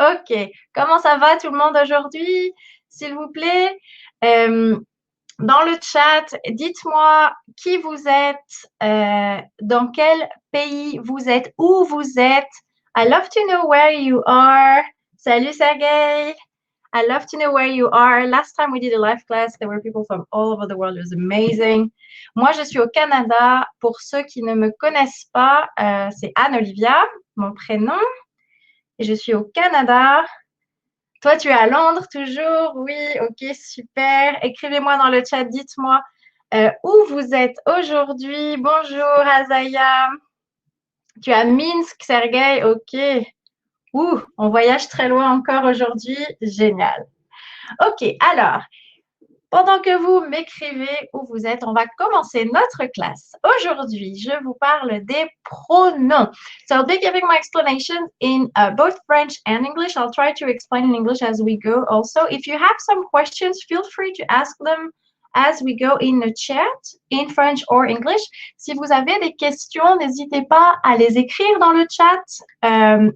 Ok, comment ça va tout le monde aujourd'hui, s'il vous plaît? Euh, Dans le chat, dites-moi qui vous êtes, dans quel pays vous êtes, où vous êtes. I love to know where you are. Salut Sergey. I love to know where you are. Last time we did a live class, there were people from all over the world. It was amazing. Moi, je suis au Canada. Pour ceux qui ne me connaissent pas, c'est Anne-Olivia, mon prénom. Et je suis au Canada. Toi, tu es à Londres toujours? Oui, ok, super. Écrivez-moi dans le chat, dites-moi où vous êtes aujourd'hui. Bonjour, Azaya. Tu es à Minsk, Sergei? Ok. Ouh, on voyage très loin encore aujourd'hui. Génial. Ok, alors, pendant que vous m'écrivez où vous êtes, on va commencer notre classe. Aujourd'hui, je vous parle des pronoms. So I'll be giving my explanation in both French and English. I'll try to explain in English as we go also. If you have some questions, feel free to ask them as we go in the chat, in French or English. Si vous avez des questions, n'hésitez pas à les écrire dans le chat.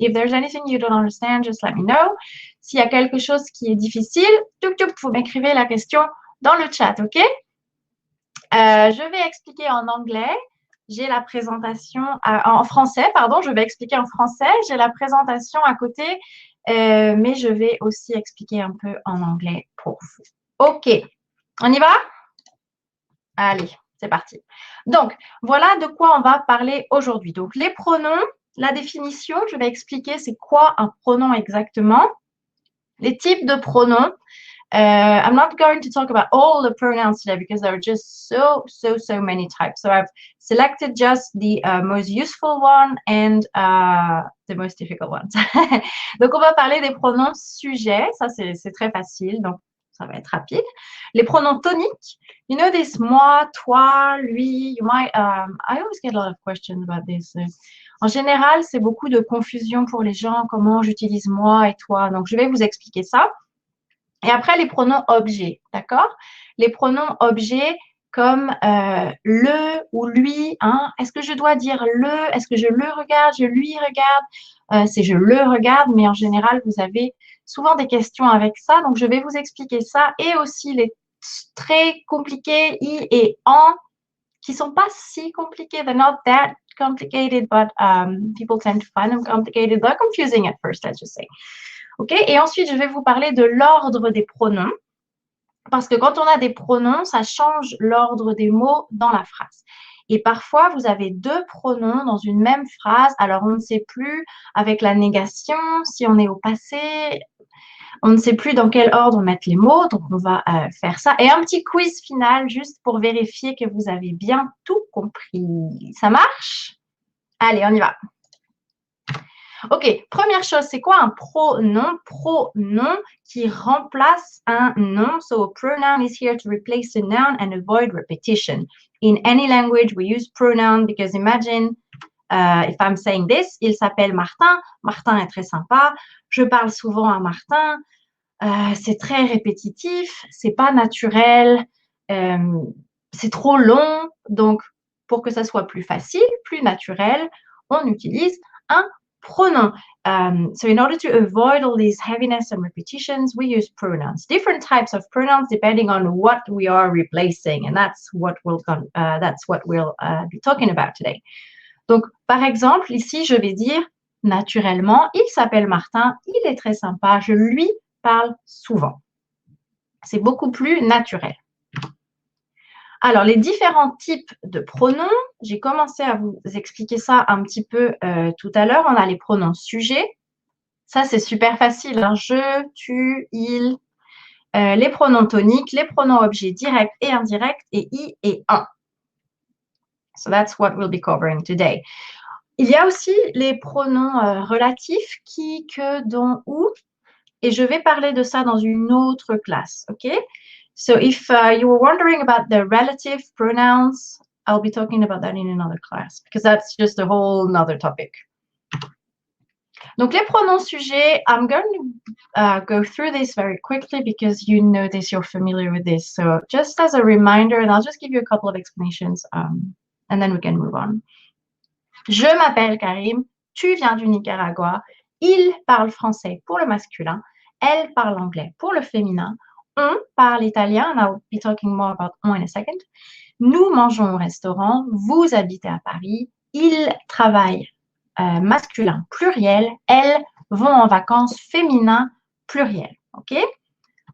If there's anything you don't understand, just let me know. S'il y a quelque chose qui est difficile, vous m'écrivez la question dans le chat, ok? Je vais expliquer en anglais. J'ai la présentation en français, pardon, je vais expliquer en français. J'ai la présentation à côté, mais je vais aussi expliquer un peu en anglais pour vous. Ok, on y va? Allez, c'est parti. Donc, voilà de quoi on va parler aujourd'hui. Donc, les pronoms, la définition, je vais expliquer c'est quoi un pronom exactement. Les types de pronoms. I'm not going to talk about all the pronouns today because there are just so many types. So I've selected just the most useful one and the most difficult ones. Donc, on va parler des pronoms sujets. Ça, c'est très facile. Donc, ça va être rapide. Les pronoms toniques. You know this, moi, toi, lui. You might, I always get a lot of questions about this. En général, c'est beaucoup de confusion pour les gens. Comment j'utilise moi et toi. Donc, je vais vous expliquer ça. Et après, les pronoms objets, d'accord? Les pronoms objets comme le ou lui. Hein? Est-ce que je dois dire le? Est-ce que je le regarde? Je lui regarde? C'est je le regarde, mais en général, vous avez souvent des questions avec ça. Donc, je vais vous expliquer ça et aussi les très compliqués i et en qui sont pas si compliqués. They're not that complicated, but people tend to find them complicated. They're confusing at first, let's just say. OK? Et ensuite, je vais vous parler de l'ordre des pronoms. Parce que quand on a des pronoms, ça change l'ordre des mots dans la phrase. Et parfois, vous avez deux pronoms dans une même phrase. Alors, on ne sait plus avec la négation, si on est au passé, on ne sait plus dans quel ordre mettre les mots. Donc, on va faire ça. Et un petit quiz final juste pour vérifier que vous avez bien tout compris. Ça marche? Allez, on y va. Ok, première chose, c'est quoi un pronom? Pronom qui remplace un nom. So a pronoun is here to replace a noun and avoid repetition. In any language, we use pronoun because imagine if I'm saying this, il s'appelle Martin. Martin est très sympa. Je parle souvent à Martin. C'est très répétitif. C'est pas naturel. C'est trop long. Donc, pour que ça soit plus facile, plus naturel, on utilise un pronoun. So in order to avoid all these heaviness and repetitions, we use pronouns. Different types of pronouns depending on what we are replacing, and that's what we'll be talking about today. Donc, par exemple, ici, je vais dire naturellement, il s'appelle Martin, il est très sympa, je lui parle souvent. C'est beaucoup plus naturel. Alors, les différents types de pronoms, j'ai commencé à vous expliquer ça un petit peu tout à l'heure. On a les pronoms sujets. Ça, c'est super facile. Hein. Je, tu, il. Les pronoms toniques, les pronoms objets directs et indirects, et i et un. So that's what we'll be covering today. Il y a aussi les pronoms relatifs, qui, que, dont, où. Et je vais parler de ça dans une autre classe, OK? So if you were wondering about the relative pronouns, I'll be talking about that in another class because that's just a whole nother topic. Donc, les pronoms sujets, I'm going to go through this very quickly because you know this, you're familiar with this. So just as a reminder, and I'll just give you a couple of explanations and then we can move on. Je m'appelle Karim, tu viens du Nicaragua, il parle français pour le masculin, elle parle anglais pour le féminin, on parle italien, and I'll be talking more about on in a second. Nous mangeons au restaurant, vous habitez à Paris, il travaille masculin pluriel, elles vont en vacances féminin pluriel. OK?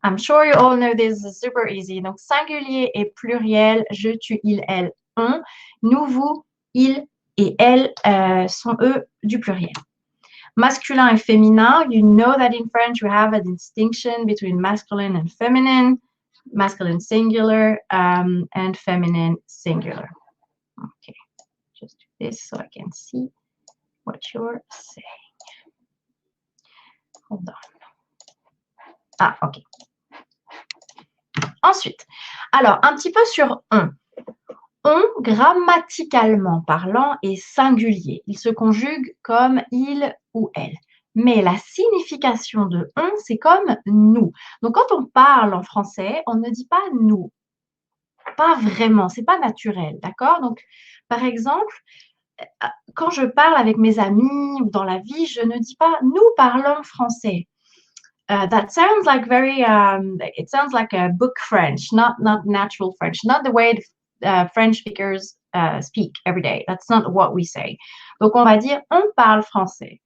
I'm sure you all know this is super easy. Donc, singulier et pluriel, je, tu, il, elle, on. Nous, vous, il et elle sont eux du pluriel. Masculin et féminin, you know that in French we have a distinction between masculine and feminine, masculine singular and feminine singular. Okay, just do this so I can see what you're saying. Hold on. Ah, ok. Ensuite, alors un petit peu sur on. On, grammaticalement parlant, est singulier. Il se conjugue comme il ou elle. Mais la signification de on, c'est comme nous. Donc, quand on parle en français, on ne dit pas nous. Pas vraiment, c'est pas naturel, d'accord? Donc, par exemple, quand je parle avec mes amis ou dans la vie, je ne dis pas nous parlons français. That sounds like it sounds like a book French, not natural French, not the way French speakers speak every day. That's not what we say. Donc, on va dire on parle français.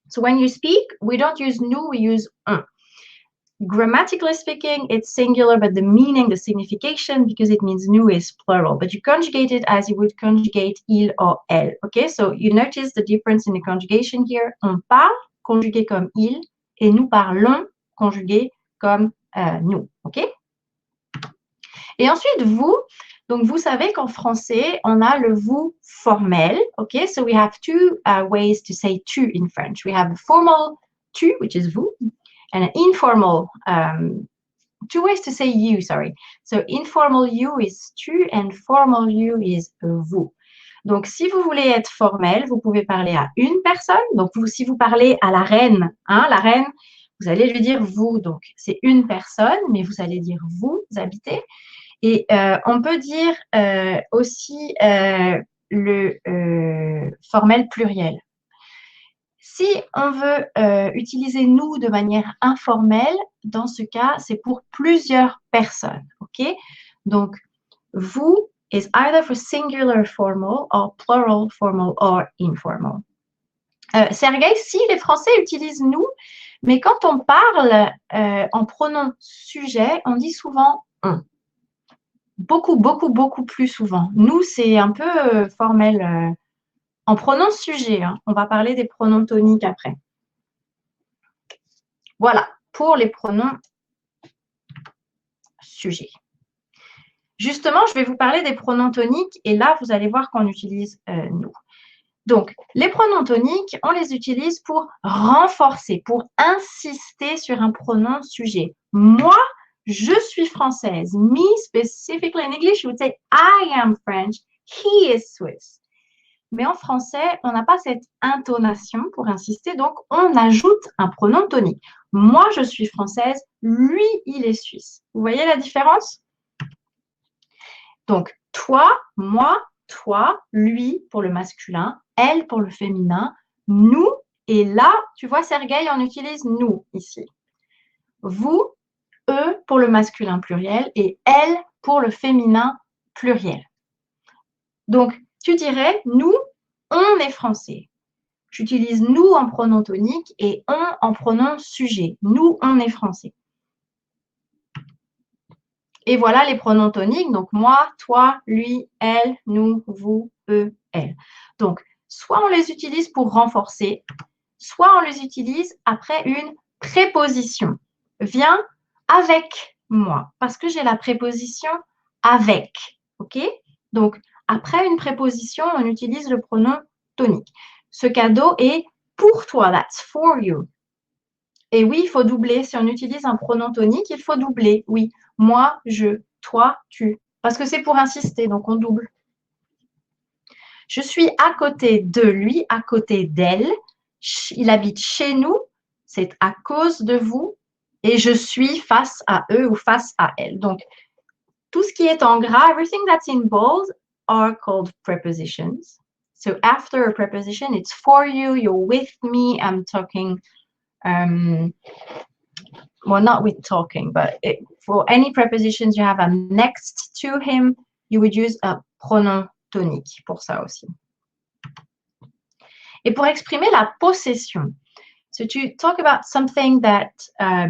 So, when you speak, we don't use nous, we use on. Grammatically speaking, it's singular, but the meaning, the signification, because it means nous, is plural. But you conjugate it as you would conjugate il or elle. Okay, so you notice the difference in the conjugation here. On parle, conjugué comme il, et nous parlons, conjugué comme nous. OK? Et ensuite, vous. Donc, vous savez qu'en français, on a le vous formel. OK? So, we have two ways to say tu in French. We have the formal tu, which is vous, and an informal, two ways to say you, sorry. So, informal you is tu, and formal you is vous. Donc, si vous voulez être formel, vous pouvez parler à une personne. Donc, si vous parlez à la reine, vous allez lui dire vous. Donc, c'est une personne, mais vous allez dire vous habitez. Et on peut dire aussi le formel pluriel. Si on veut utiliser nous de manière informelle, dans ce cas, c'est pour plusieurs personnes. OK? Donc, vous is either for singular formal or plural formal or informal. Sergueï, si les Français utilisent nous, mais quand on parle en pronom sujet, on dit souvent on. Beaucoup, beaucoup, beaucoup plus souvent. Nous, c'est un peu formel. En pronom sujet, on va parler des pronoms toniques après. Voilà, pour les pronoms sujets. Justement, je vais vous parler des pronoms toniques et là, vous allez voir qu'on utilise nous. Donc, les pronoms toniques, on les utilise pour renforcer, pour insister sur un pronom sujet. Moi, je suis française. Me, specifically in English, you would say I am French. He is Swiss. Mais en français, on n'a pas cette intonation pour insister, donc on ajoute un pronom tonique. Moi, je suis française. Lui, il est suisse. Vous voyez la différence? Donc, toi, moi, toi, lui pour le masculin, elle pour le féminin, nous, et là, tu vois, Sergueï, on utilise nous ici. Vous, eux pour le masculin pluriel et elle pour le féminin pluriel. Donc, tu dirais, nous, on est français. J'utilise nous en pronom tonique et on en pronom sujet. Nous, on est français. Et voilà les pronoms toniques. Donc, moi, toi, lui, elle, nous, vous, eux, elle. Donc, soit on les utilise pour renforcer, soit on les utilise après une préposition. Viens avec moi, parce que j'ai la préposition avec. OK? Donc, après une préposition, on utilise le pronom tonique. Ce cadeau est pour toi. That's for you. Et oui, il faut doubler. Si on utilise un pronom tonique, il faut doubler. Oui, moi, je, toi, tu. Parce que c'est pour insister, donc on double. Je suis à côté de lui, à côté d'elle. Il habite chez nous. C'est à cause de vous. Et je suis face à eux ou face à elle. Donc, tout ce qui est en gras, everything that's in bold are called prepositions. So after a preposition, it's for you, you're with me, I'm talking, well, not with talking, but for any prepositions you have a next to him, you would use a pronom tonique pour ça aussi. Et pour exprimer la possession, so to talk about something that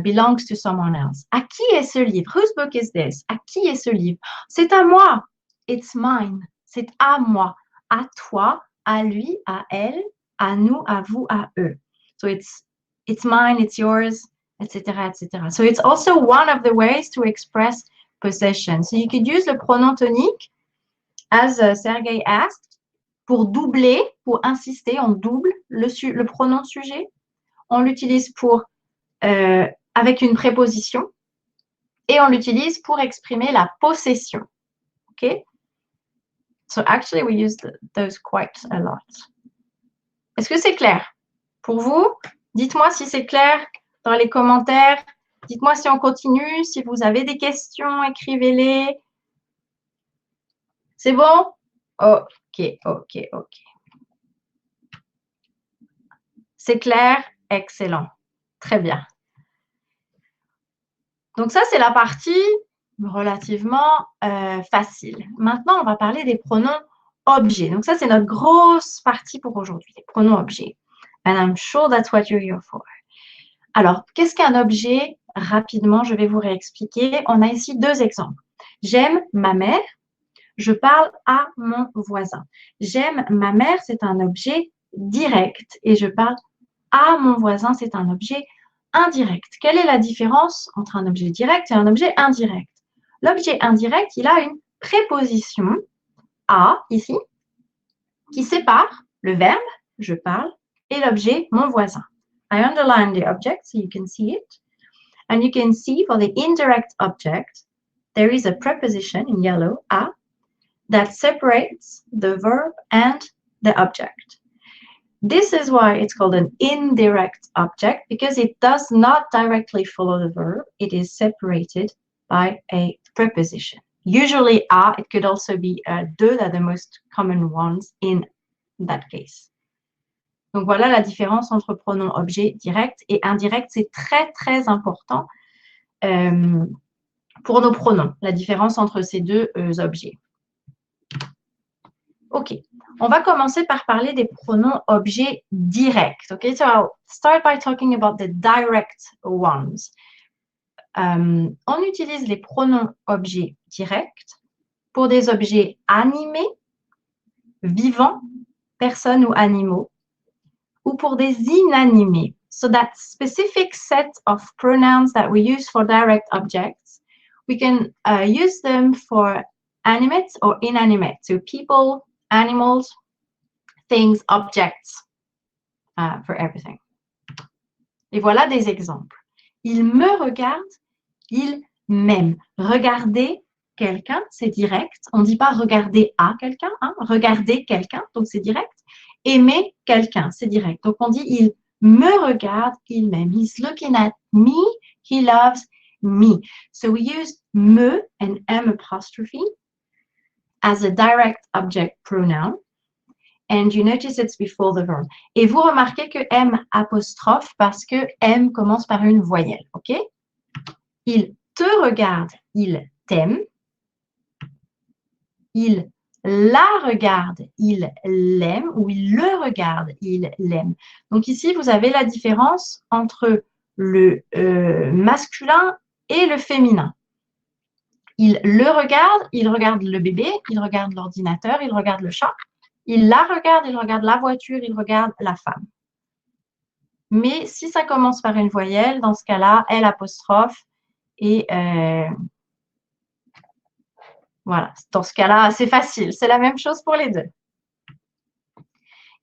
belongs to someone else. À qui est ce livre? Whose book is this? À qui est ce livre? C'est à moi. It's mine. C'est à moi. À toi, à lui, à elle, à nous, à vous, à eux. So it's mine, it's yours, etc., etc. So it's also one of the ways to express possession. So you could use le pronom tonique, as Sergei asked, pour doubler, pour insister, on double le pronom sujet. On l'utilise pour avec une préposition et on l'utilise pour exprimer la possession. OK? So actually we use those quite a lot. Est-ce que c'est clair pour vous? Dites-moi si c'est clair dans les commentaires. Dites-moi si on continue. Si vous avez des questions, écrivez-les. C'est bon? OK, OK, OK. C'est clair? Excellent. Très bien. Donc ça, c'est la partie relativement facile. Maintenant, on va parler des pronoms objets. Donc ça, c'est notre grosse partie pour aujourd'hui, les pronoms objets. And I'm sure that's what you're here for. Alors, qu'est-ce qu'un objet? Rapidement, je vais vous réexpliquer. On a ici deux exemples. J'aime ma mère. Je parle à mon voisin. J'aime ma mère, c'est un objet direct. Et je parle à mon voisin, c'est un objet indirect. Quelle est la différence entre un objet direct et un objet indirect? L'objet indirect, il a une préposition à, ici, qui sépare le verbe, je parle, et l'objet, mon voisin. I underline the object so you can see it. And you can see for the indirect object, there is a preposition in yellow, à, that separates the verb and the object. This is why it's called an indirect object, because it does not directly follow the verb. It is separated by a preposition. Usually a, it could also be de, that are the most common ones in that case. Donc voilà la différence entre pronom objet direct et indirect. C'est très, très important pour nos pronoms, la différence entre ces deux objets. OK. On va commencer par parler des pronoms objets directs. OK, so I'll start by talking about the direct ones. On utilise les pronoms objets directs pour des objets animés, vivants, personnes ou animaux, ou pour des inanimés. So that specific set of pronouns that we use for direct objects, we can use them for animate or inanimate. So people, animals, things, objects, for everything. Et voilà des exemples. Il me regarde, il m'aime. Regarder quelqu'un, c'est direct. On ne dit pas regarder à quelqu'un, hein? Regarder quelqu'un, donc c'est direct. Aimer quelqu'un, c'est direct. Donc on dit il me regarde, il m'aime. He's looking at me, he loves me. So we use me and M apostrophe as a direct object pronoun. And you notice it's before the verb. Et vous remarquez que M apostrophe parce que M commence par une voyelle, ok? Il te regarde, il t'aime. Il la regarde, il l'aime. Ou il le regarde, il l'aime. Donc ici, vous avez la différence entre le masculin et le féminin. Il le regarde, il regarde le bébé, il regarde l'ordinateur, il regarde le chat. Il la regarde, il regarde la voiture, il regarde la femme. Mais si ça commence par une voyelle, dans ce cas-là, L apostrophe et voilà. Dans ce cas-là, c'est facile. C'est la même chose pour les deux.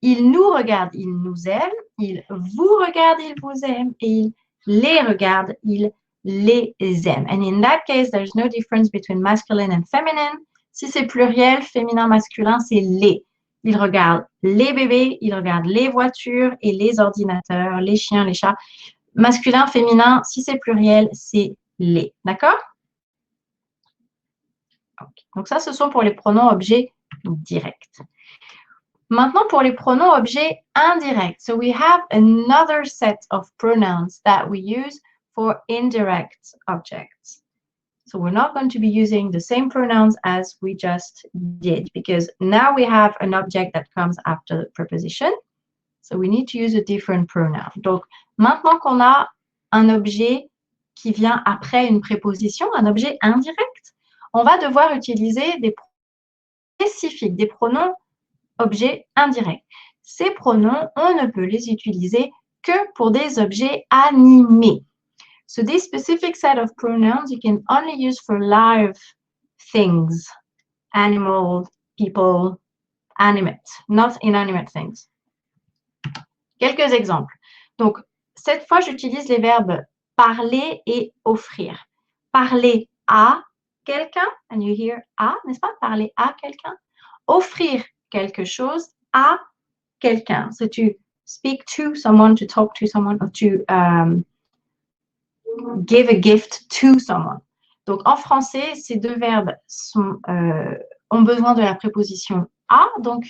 Il nous regarde, il nous aime. Il vous regarde, il vous aime. Et il les regarde, il les aime. And in that case, there's no difference between masculine and feminine. Si c'est pluriel, féminin, masculin, c'est les. Il regarde les bébés, il regarde les voitures et les ordinateurs, les chiens, les chats. Masculin, féminin, si c'est pluriel, c'est les. D'accord? Okay. Donc ça, ce sont pour les pronoms objets directs. Maintenant, pour les pronoms objets indirects. So we have another set of pronouns that we use for indirect objects. So we're not going to be using the same pronouns as we just did because now we have an object that comes after the preposition. So we need to use a different pronoun. Donc, maintenant qu'on a un objet qui vient après une préposition, un objet indirect, on va devoir utiliser des pronoms spécifiques, des pronoms objets indirects. Ces pronoms, on ne peut les utiliser que pour des objets animés. So this specific set of pronouns you can only use for live things, animals, people, animate, not inanimate things. Quelques exemples. Donc, cette fois, j'utilise les verbes parler et offrir. Parler à quelqu'un, and you hear à, n'est-ce pas? Parler à quelqu'un. Offrir quelque chose à quelqu'un. So to speak to someone, to talk to someone, or to give a gift to someone. Donc, en français, ces deux verbes ont besoin de la préposition à. Donc,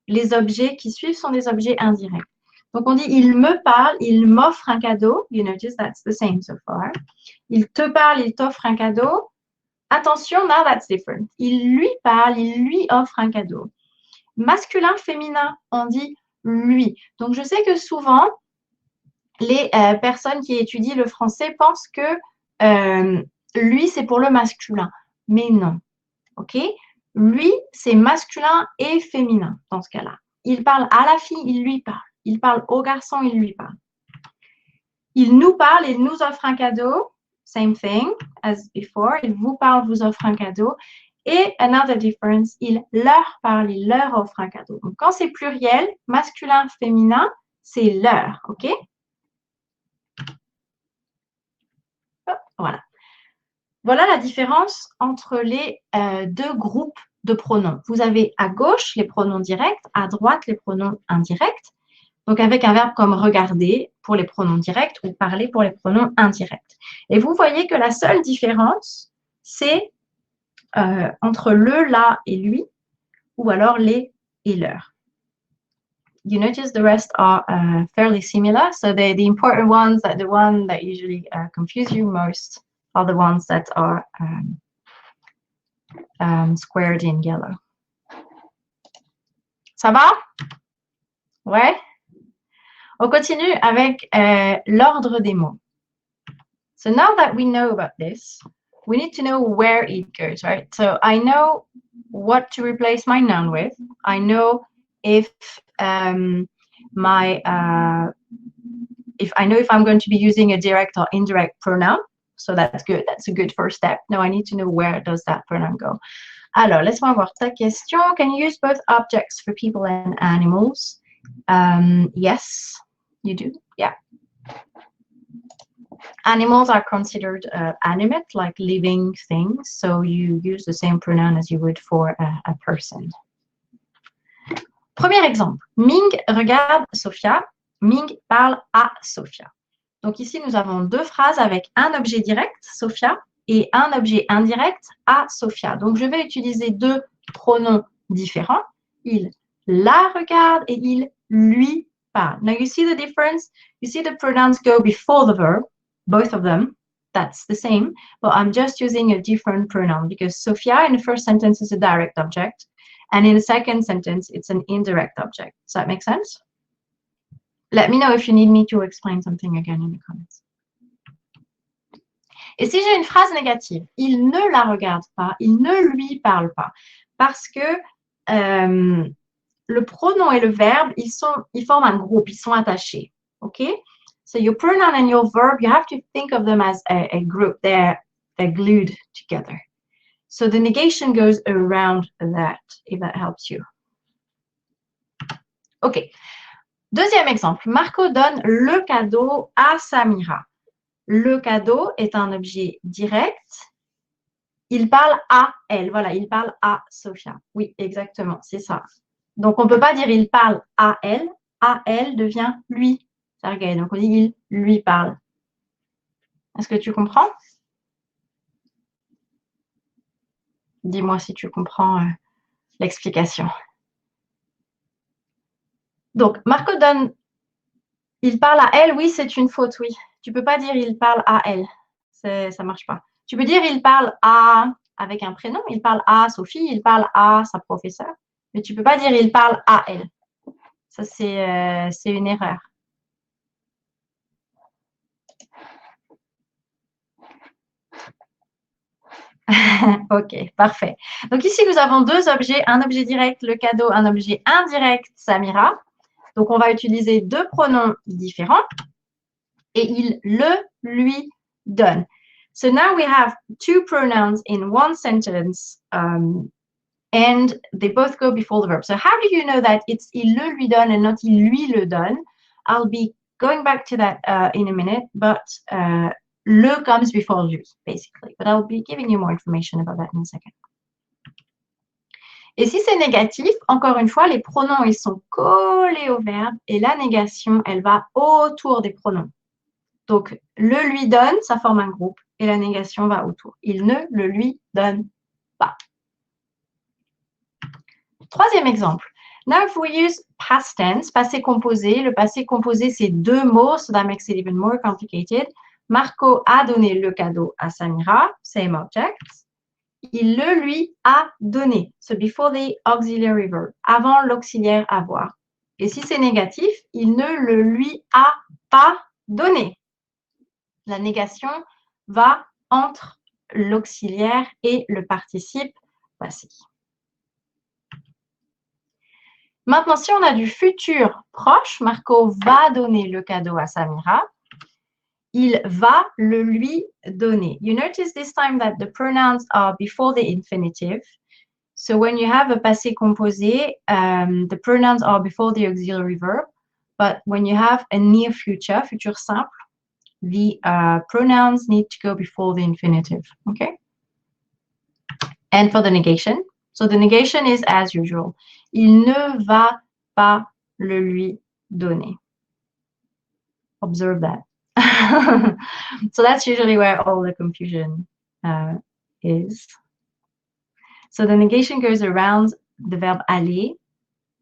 les objets qui suivent sont des objets indirects. Donc, on dit, il me parle, il m'offre un cadeau. You notice that's the same so far. Il te parle, il t'offre un cadeau. Attention, now that's different. Il lui parle, il lui offre un cadeau. Masculin, féminin, on dit lui. Donc, je sais que souvent, les personnes qui étudient le français pensent que lui, c'est pour le masculin. Mais non. OK? Lui, c'est masculin et féminin dans ce cas-là. Il parle à la fille, il lui parle. Il parle au garçon, il lui parle. Il nous parle, il nous offre un cadeau. Same thing as before. Il vous parle, vous offre un cadeau. Et another difference, il leur parle, il leur offre un cadeau. Donc, quand c'est pluriel, masculin, féminin, c'est leur. OK? Voilà. Voilà la différence entre les deux groupes de pronoms. Vous avez à gauche les pronoms directs, à droite les pronoms indirects. Donc, avec un verbe comme regarder pour les pronoms directs ou parler pour les pronoms indirects. Et vous voyez que la seule différence, c'est entre le, la et lui, ou alors les et leur. You notice the rest are fairly similar. So the important ones, the one that usually confuse you most, are the ones that are squared in yellow. Ça va? Ouais? On continue avec l'ordre des mots. So now that we know about this, we need to know where it goes, right? So I know what to replace my noun with. I know if if I'm going to be using a direct or indirect pronoun. So that's good. That's a good first step. Now I need to know where does that pronoun go. Alors, laisse-moi voir ta question. Can you use both objects for people and animals? Yes, you do. Yeah. Animals are considered animate, like living things. So you use the same pronoun as you would for a person. Premier exemple. Ming regarde Sophia. Ming parle à Sophia. Donc ici, nous avons deux phrases avec un objet direct, Sophia, et un objet indirect, à Sophia. Donc, je vais utiliser deux pronoms différents. Il la regarde et il lui parle. Now, you see the difference? You see the pronouns go before the verb, both of them. That's the same, but I'm just using a different pronoun because Sophia in the first sentence is a direct object, and in the second sentence, it's an indirect object. Does that make sense? Let me know if you need me to explain something again in the comments. Et si j'ai une phrase négative, il ne la regarde pas, il ne lui parle pas, parce que le pronom et le verbe, ils forment un groupe, ils sont attachés. OK? So your pronoun and your verb, you have to think of them as a group. They're glued together. So the negation goes around that, if that helps you. OK. Deuxième exemple. Marco donne le cadeau à Samira. Le cadeau est un objet direct. Il parle à elle. Voilà, il parle à Sophia. Oui, exactement, c'est ça. Donc, on ne peut pas dire il parle à elle. À elle devient lui. Sergei. Donc, on dit il lui parle. Est-ce que tu comprends? Dis-moi si tu comprends l'explication. Donc, Marco donne, il parle à elle, oui, c'est une faute, oui. Tu peux pas dire il parle à elle. Ça marche pas. Tu peux dire il parle à, avec un prénom, il parle à Sophie, il parle à sa professeure. Mais tu peux pas dire il parle à elle. Ça, c'est une erreur. Ok, parfait. Donc ici, nous avons deux objets, un objet direct, le cadeau, un objet indirect, Samira. Donc, on va utiliser deux pronoms différents et il le lui donne. So now we have two pronouns in one sentence and they both go before the verb. So how do you know that it's il le lui donne and not il lui le donne? I'll be going back to that in a minute, but le comes before lui, basically. But I'll be giving you more information about that in a second. Et si c'est négatif, encore une fois, les pronoms, ils sont collés au verbe et la négation, elle va autour des pronoms. Donc, le lui donne, ça forme un groupe et la négation va autour. Il ne le lui donne pas. Troisième exemple. Now, if we use past tense, passé composé, le passé composé, c'est deux mots, so that makes it even more complicated. Marco a donné le cadeau à Samira, same object. Il le lui a donné. So before the auxiliary verb, avant l'auxiliaire avoir. Et si c'est négatif, il ne le lui a pas donné. La négation va entre l'auxiliaire et le participe passé. Maintenant, si on a du futur proche, Marco va donner le cadeau à Samira. Il va le lui donner. You notice this time that the pronouns are before the infinitive. So when you have a passé composé, the pronouns are before the auxiliary verb. But when you have a near future, futur simple, the pronouns need to go before the infinitive. Okay? And for the negation, so the negation is as usual. Il ne va pas le lui donner. Observe that. So that's usually where all the confusion is. So the negation goes around the verb aller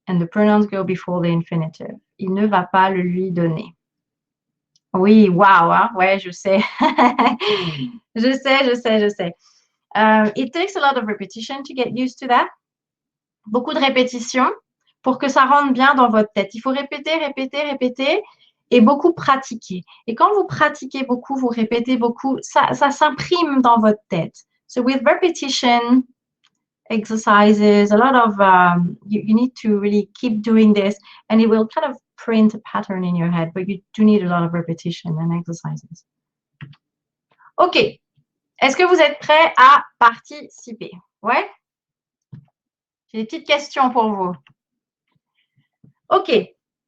and the pronouns go before the infinitive. Il ne va pas le lui donner. Oui, wow, hein? Ouais, je sais. je sais. It takes a lot of repetition to get used to that. Beaucoup de répétitions pour que ça rentre bien dans votre tête. Il faut répéter, répéter, répéter et beaucoup pratiquer. Et quand vous pratiquez beaucoup, vous répétez beaucoup, ça s'imprime dans votre tête. So with repetition, exercises, a lot of, you need to really keep doing this and it will kind of print a pattern in your head, but you do need a lot of repetition and exercises. OK. Est-ce que vous êtes prêts à participer? Ouais? J'ai des petites questions pour vous. OK.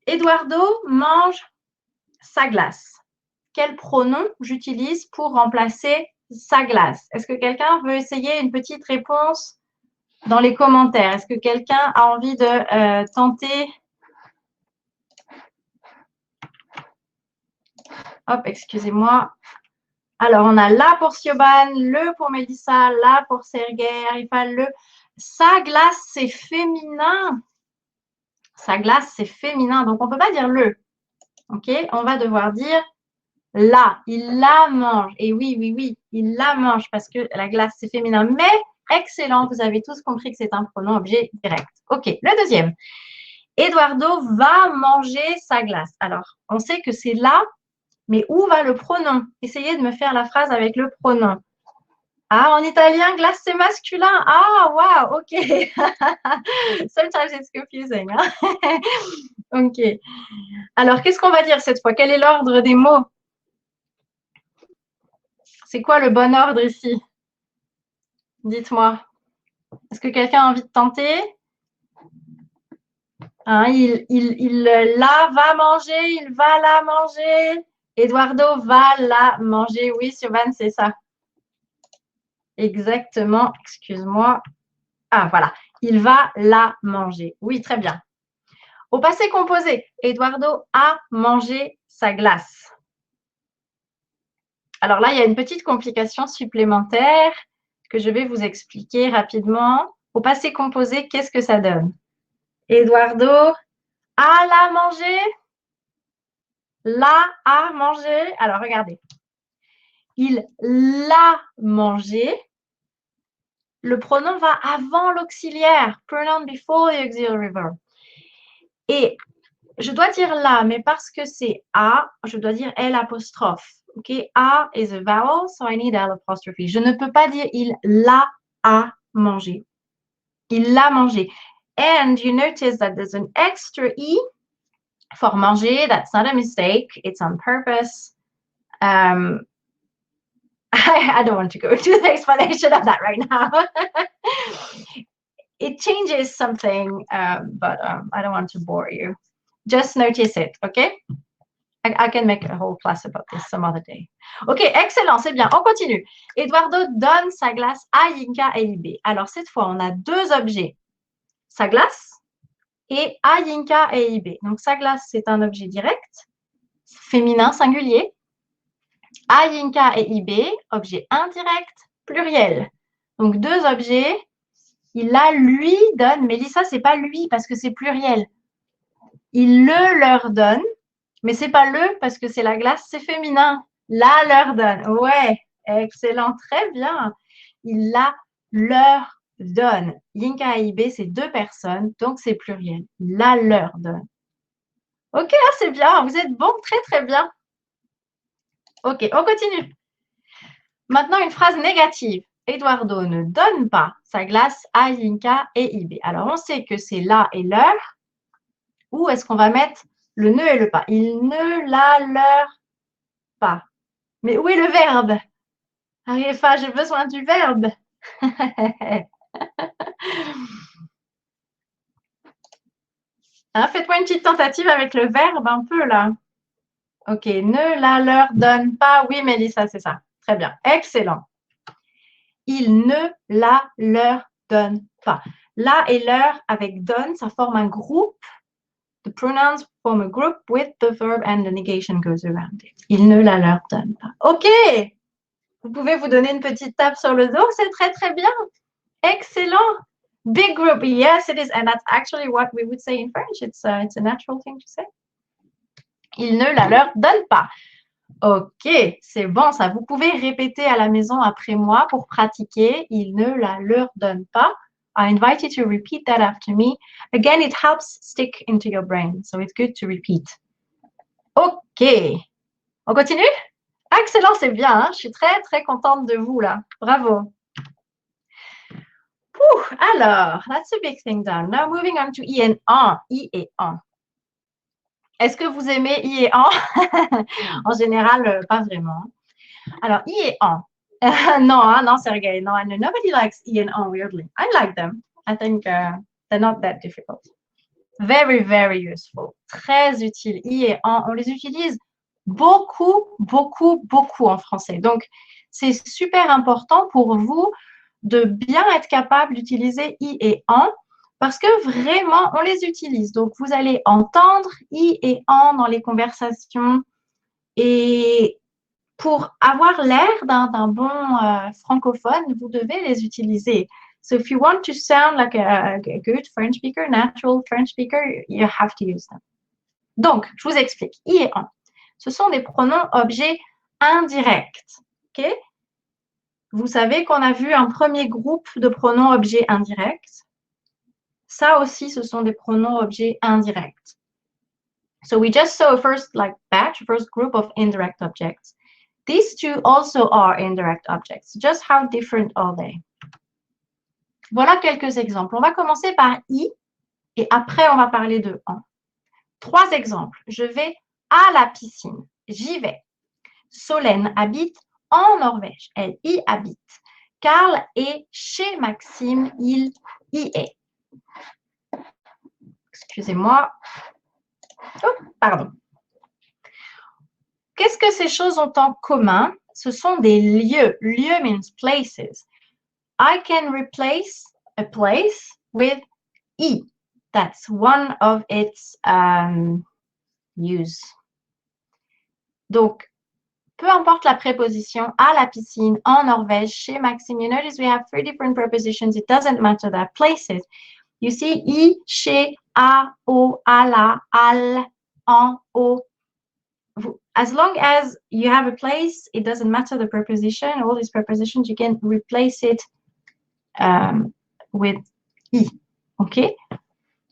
Eduardo mange sa glace. Quel pronom j'utilise pour remplacer sa glace? Est-ce que quelqu'un veut essayer une petite réponse dans les commentaires? Est-ce que quelqu'un a envie de tenter? Hop, excusez-moi. Alors, on a la pour Siobhan, le pour Mélissa, la pour Serguer, il fallait le. Sa glace, c'est féminin. Sa glace, c'est féminin. Donc, on ne peut pas dire le. OK? On va devoir dire la. Il la mange. Et oui, oui, oui, il la mange parce que la glace, c'est féminin. Mais, excellent, vous avez tous compris que c'est un pronom objet direct. OK, le deuxième. Eduardo va manger sa glace. Alors, on sait que c'est là, mais où va le pronom? Essayez de me faire la phrase avec le pronom. Ah, en italien, glace, c'est masculin. Ah, wow, OK. Sometimes it's confusing. Hein? OK. Alors, qu'est-ce qu'on va dire cette fois? Quel est l'ordre des mots? C'est quoi le bon ordre ici? Dites-moi. Est-ce que quelqu'un a envie de tenter? Hein, il la va manger, il va la manger. Eduardo va la manger. Oui, Sylvain, c'est ça. Exactement. Excuse-moi. Ah, voilà. Il va la manger. Oui, très bien. Au passé composé, Eduardo a mangé sa glace. Alors là, il y a une petite complication supplémentaire que je vais vous expliquer rapidement. Au passé composé, qu'est-ce que ça donne? Eduardo À la manger. La a mangé. Alors, regardez. Il l'a mangé. Le pronom va avant l'auxiliaire. Pronoun before the auxiliary verb. Et je dois dire la, mais parce que c'est a, je dois dire L apostrophe. OK? A is a vowel, so I need L apostrophe. Je ne peux pas dire il l'a a mangé. Il l'a mangé. And you notice that there's an extra E for manger. That's not a mistake. It's on purpose. I don't want to go into the explanation of that right now. It changes something, but I don't want to bore you. Just notice it, okay? I can make a whole class about this some other day. Ok, excellent, c'est bien. On continue. Eduardo donne sa glace à Yinka et IB. Alors, cette fois, on a deux objets. Sa glace et à Yinka et IB. Donc, sa glace, c'est un objet direct, féminin singulier. À Yinka et IB, objet indirect, pluriel. Donc, deux objets. Il la lui donne. Mélissa, c'est pas lui parce que c'est pluriel. Il le leur donne. Mais c'est pas le parce que c'est la glace, c'est féminin. La leur donne. Ouais, excellent, très bien. Il la leur donne. Yinka et Ibe, c'est deux personnes, donc c'est pluriel. La leur donne. Ok, c'est bien, vous êtes bon, très très bien. Ok, on continue. Maintenant, une phrase négative. Eduardo ne donne pas sa glace à Yinka et Ibe. Alors, on sait que c'est la et leur. Où est-ce qu'on va mettre le ne et le pas? Il ne la leur pas. Mais où est le verbe? Arifa, j'ai besoin du verbe. Hein, faites-moi une petite tentative avec le verbe un peu là. Ok, ne la leur donne pas. Oui, Mélissa, c'est ça. Très bien. Excellent. Il ne la leur donne pas. La et leur avec donne, ça forme un groupe. The pronouns form a group with the verb and the negation goes around it. Il ne la leur donne pas. Ok. Vous pouvez vous donner une petite tape sur le dos. C'est très, très bien. Excellent. Big group. Yes, it is. And that's actually what we would say in French. It's a natural thing to say. Il ne la leur donne pas. Ok, c'est bon ça. Vous pouvez répéter à la maison après moi pour pratiquer. Il ne la leur donne pas. I invite you to repeat that after me. Again, it helps stick into your brain. So it's good to repeat. Ok. On continue? Excellent, c'est bien. Hein? Je suis très, très contente de vous là. Bravo. Alors, that's a big thing done. Now moving on to I and en. I et en. Est-ce que vous aimez I et en? En général, pas vraiment. Alors, I et en. Non, non, Sergei, no, nobody likes I and en, weirdly. I like them. I think they're not that difficult. Very, very useful. Très utile. I et en, on les utilise beaucoup, beaucoup, beaucoup en français. Donc, c'est super important pour vous de bien être capable d'utiliser I et en parce que vraiment, on les utilise. Donc, vous allez entendre I et en dans les conversations et pour avoir l'air d'un bon francophone, vous devez les utiliser. So if you want to sound like a good French speaker, natural French speaker, you have to use them. Donc, je vous explique. I et en. Ce sont des pronoms objets indirects. OK? Vous savez qu'on a vu un premier groupe de pronoms objets indirects. Ça aussi, ce sont des pronoms objets indirects. So we just saw a first group of indirect objects. These two also are indirect objects. Just how different are they? Voilà quelques exemples. On va commencer par I et après on va parler de en. 3 exemples. Je vais à la piscine. J'y vais. Solène habite en Norvège. Elle y habite. Karl est chez Maxime. Il y est. Excusez-moi. Oh, pardon. Qu'est-ce que ces choses ont en commun? Ce sont des lieux. Lieu means places. I can replace a place with I. That's one of its use. Donc, peu importe la préposition, à la piscine, en Norvège, chez Maxime, you notice we have 3 different prepositions. It doesn't matter that places. You see, I, chez, à, au, à la, al, en, au. As long as you have a place, it doesn't matter the preposition. All these prepositions, you can replace it with I. OK?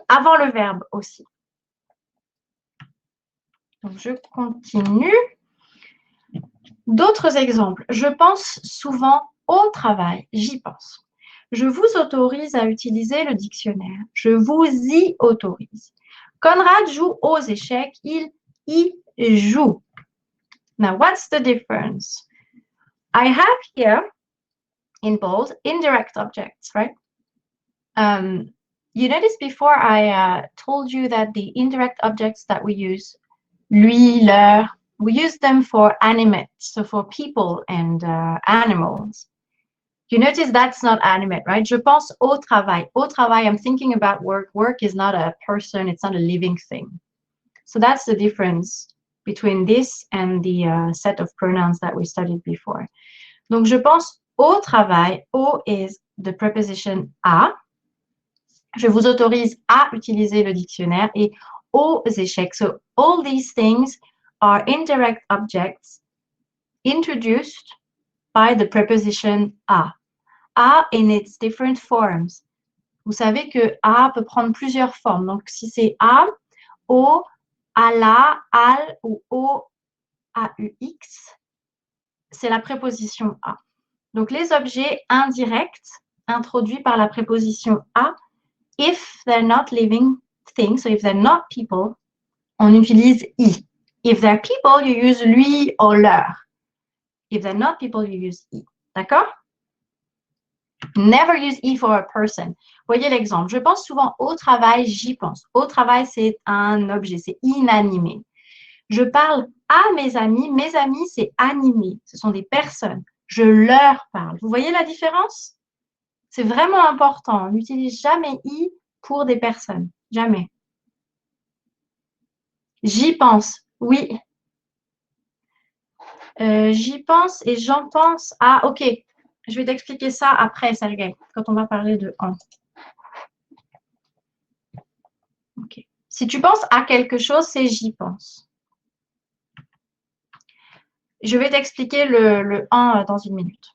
Avant le verbe aussi. Donc, je continue. D'autres exemples. Je pense souvent au travail. J'y pense. Je vous autorise à utiliser le dictionnaire. Je vous y autorise. Conrad joue aux échecs. Il y joue. Now, what's the difference? I have here in bold indirect objects, right? You noticed before I told you that the indirect objects that we use, lui, leur, we use them for animate, so for people and animals. You notice that's not animate, right? Je pense au travail. Au travail, I'm thinking about work. Work is not a person, it's not a living thing. So that's the difference between this and the set of pronouns that we studied before. Donc, je pense au travail. Au is the preposition à. Je vous autorise à utiliser le dictionnaire et aux échecs. So, all these things are indirect objects introduced by the preposition à. À in its different forms. Vous savez que à peut prendre plusieurs formes. Donc, si c'est à, au, à la, al ou au, AUX, c'est la préposition à. Donc, les objets indirects introduits par la préposition à, if they're not living things, so if they're not people, on utilise I. If they're people, you use lui ou leur. If they're not people, you use I. D'accord? Never use I for a person. Voyez l'exemple. Je pense souvent au travail, j'y pense. Au travail, c'est un objet, c'est inanimé. Je parle à mes amis, c'est animé. Ce sont des personnes. Je leur parle. Vous voyez la différence? C'est vraiment important. On n'utilise jamais I pour des personnes. Jamais. J'y pense. Oui. J'y pense et j'en pense à... OK. Je vais t'expliquer ça après, Sergei, quand on va parler de en. OK. Si tu penses à quelque chose, c'est j'y pense. Je vais t'expliquer le en dans une minute.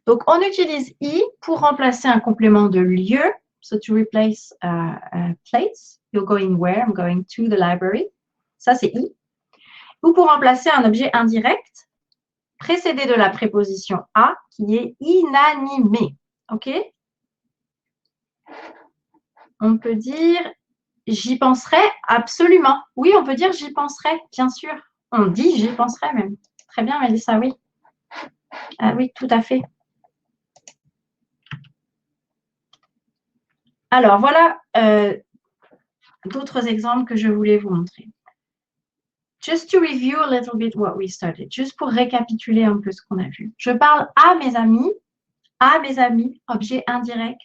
Donc, on utilise I pour remplacer un complément de lieu. So, to replace a place. You're going where? I'm going to the library. Ça, c'est I. Ou pour remplacer un objet indirect précédé de la préposition à qui est inanimé. OK? On peut dire j'y penserai absolument. Oui, on peut dire j'y penserai, bien sûr. On dit j'y penserai même. Très bien, Mélissa, oui. Oui, tout à fait. Alors, voilà d'autres exemples que je voulais vous montrer. Just to review a little bit what we studied. Juste pour récapituler un peu ce qu'on a vu. Je parle à mes amis, objet indirect,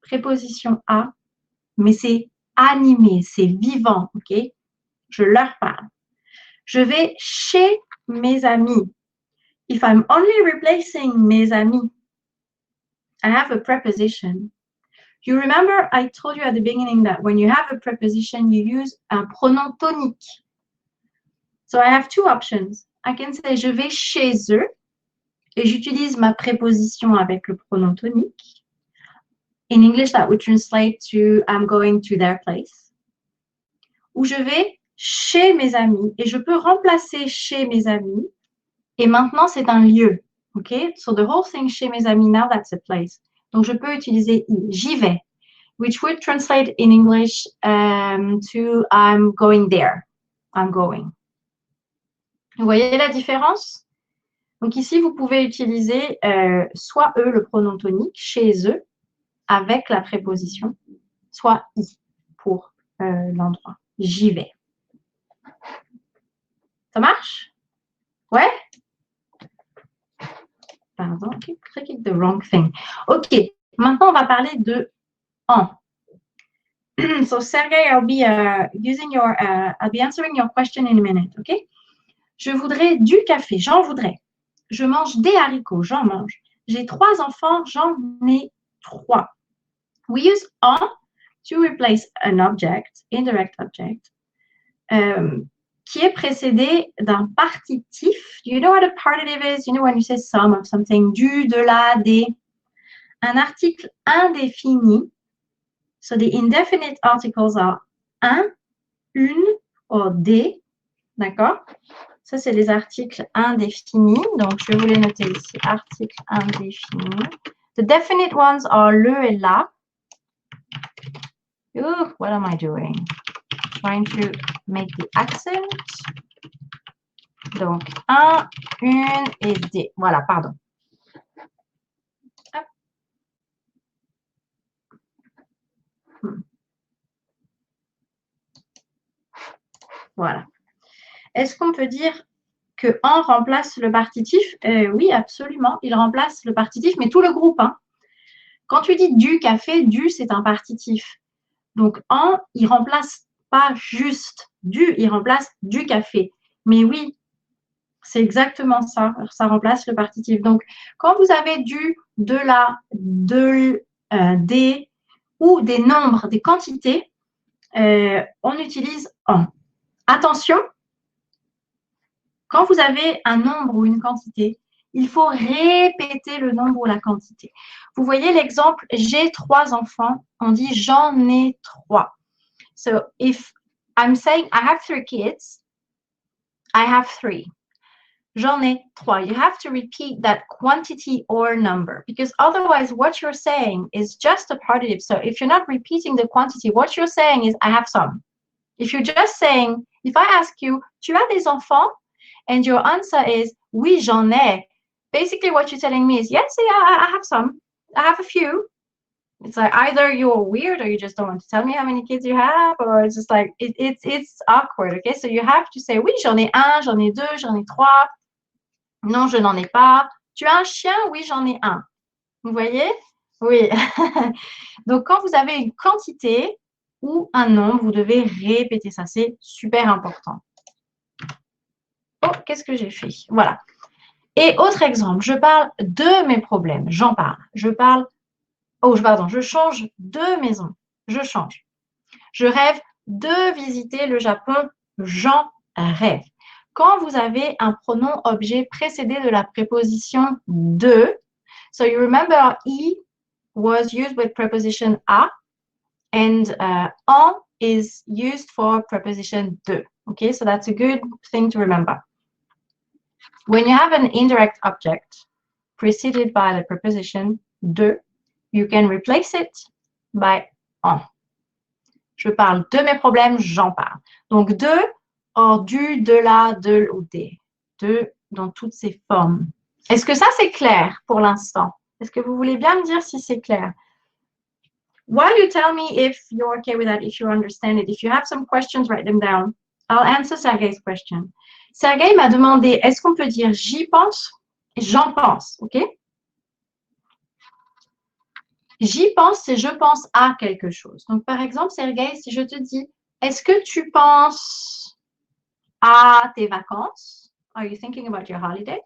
préposition à, mais c'est animé, c'est vivant, ok? Je leur parle. Je vais chez mes amis. If I'm only replacing mes amis, I have a preposition. You remember I told you at the beginning that when you have a preposition, you use un pronom tonique. So I have two options. I can say je vais chez eux et j'utilise ma préposition avec le pronom tonique. In English, that would translate to I'm going to their place. Ou je vais chez mes amis et je peux remplacer chez mes amis et maintenant c'est un lieu. Okay? So the whole thing chez mes amis, now that's a place. Donc je peux utiliser I, j'y vais, which would translate in English to I'm going there. I'm going. Vous voyez la différence? Donc ici, vous pouvez utiliser soit eux, le pronom tonique, chez eux, avec la préposition, soit I pour l'endroit. J'y vais. Ça marche? Ouais? Pardon, keep clicking the wrong thing. OK, maintenant on va parler de en. So Sergei, I'll be I'll be answering your question in a minute, OK? Je voudrais du café, j'en voudrais. Je mange des haricots, j'en mange. J'ai 3 enfants, j'en ai 3. We use en to replace an object, indirect object, qui est précédé d'un partitif. Do you know what a partitive is? You know when you say some of something, du, de, la, des. Un article indéfini. So the indefinite articles are un, une, or des. D'accord? Ça, c'est les articles indéfinis. Donc, je vais vous les noter ici. Articles indéfinis. The definite ones are le et la. Ooh, what am I doing? Trying to make the accent. Donc, un, une et des. Voilà, pardon. Hop. Voilà. Est-ce qu'on peut dire que en remplace le partitif? Oui, absolument. Il remplace le partitif, mais tout le groupe. Hein. Quand tu dis du café, du, c'est un partitif. Donc, en, il remplace pas juste du, il remplace du café. Mais oui, c'est exactement ça. Ça remplace le partitif. Donc, quand vous avez du, de la, de, des ou des nombres, des quantités, on utilise en. Attention, quand vous avez un nombre ou une quantité, il faut répéter le nombre ou la quantité. Vous voyez l'exemple, j'ai 3 enfants, on dit j'en ai 3. So if I'm saying I have 3 kids, I have 3. J'en ai 3. You have to repeat that quantity or number because otherwise what you're saying is just a partitive. So if you're not repeating the quantity, what you're saying is I have some. If you're just saying, if I ask you, tu as des enfants? And your answer is, oui, j'en ai. Basically, what you're telling me is, yes, yeah, I have some. I have a few. It's like either you're weird or you just don't want to tell me how many kids you have, or it's just like, it's awkward, okay? So you have to say, oui, j'en ai un, j'en ai deux, j'en ai trois. Non, je n'en ai pas. Tu as un chien? Oui, j'en ai un. Vous voyez? Oui. Donc, quand vous avez une quantité ou un nombre, vous devez répéter ça. C'est super important. Oh, qu'est-ce que j'ai fait? Voilà. Et autre exemple, je parle de mes problèmes. J'en parle. Je parle. Oh, pardon, je change de maison. Je change. Je rêve de visiter le Japon. J'en rêve. Quand vous avez un pronom objet précédé de la préposition de, so you remember E was used with preposition a, and en is used for preposition de. Okay, so that's a good thing to remember. When you have an indirect object preceded by the preposition de, you can replace it by en. Je parle de mes problèmes, j'en parle. Donc de, or du, de la, de ou des. De dans toutes ses formes. Est-ce que ça c'est clair pour l'instant? Est-ce que vous voulez bien me dire si c'est clair? While you tell me if you're okay with that, if you understand it, if you have some questions, write them down. I'll answer Sergei's question. Sergei m'a demandé, est-ce qu'on peut dire j'y pense? J'en pense, ok? J'y pense, c'est je pense à quelque chose. Donc, par exemple, Sergei, si je te dis, est-ce que tu penses à tes vacances? Are you thinking about your holiday?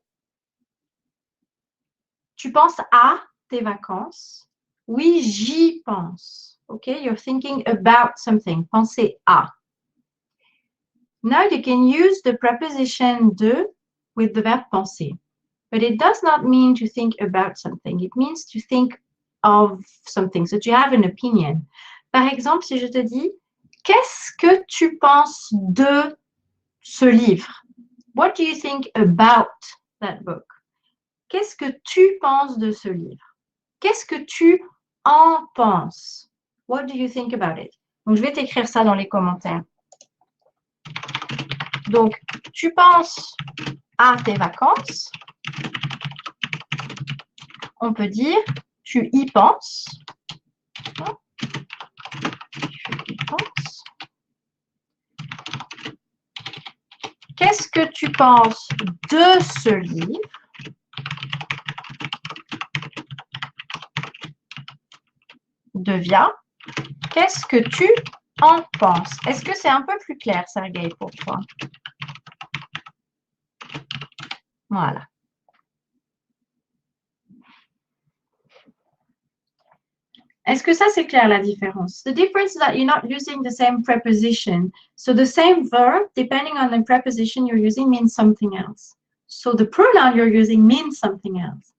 Tu penses à tes vacances? Oui, j'y pense. Ok, you're thinking about something. Pensez à. Now you can use the preposition de with the verb penser. But it does not mean to think about something. It means to think of something. So to have an opinion. Par exemple, si je te dis, qu'est-ce que tu penses de ce livre? What do you think about that book? Qu'est-ce que tu penses de ce livre? Qu'est-ce que tu en penses? What do you think about it? Donc, je vais t'écrire ça dans les commentaires. Donc, tu penses à tes vacances. On peut dire, tu y penses. Tu y penses. Qu'est-ce que tu penses de ce livre? Devient. Qu'est-ce que tu en penses? Est-ce que c'est un peu plus clair, Sergei, pour toi? Voilà. Est-ce que ça, c'est clair, la différence? The difference is that you're not using the same preposition. So the same verb, depending on the preposition you're using, means something else. So the pronoun you're using means something else.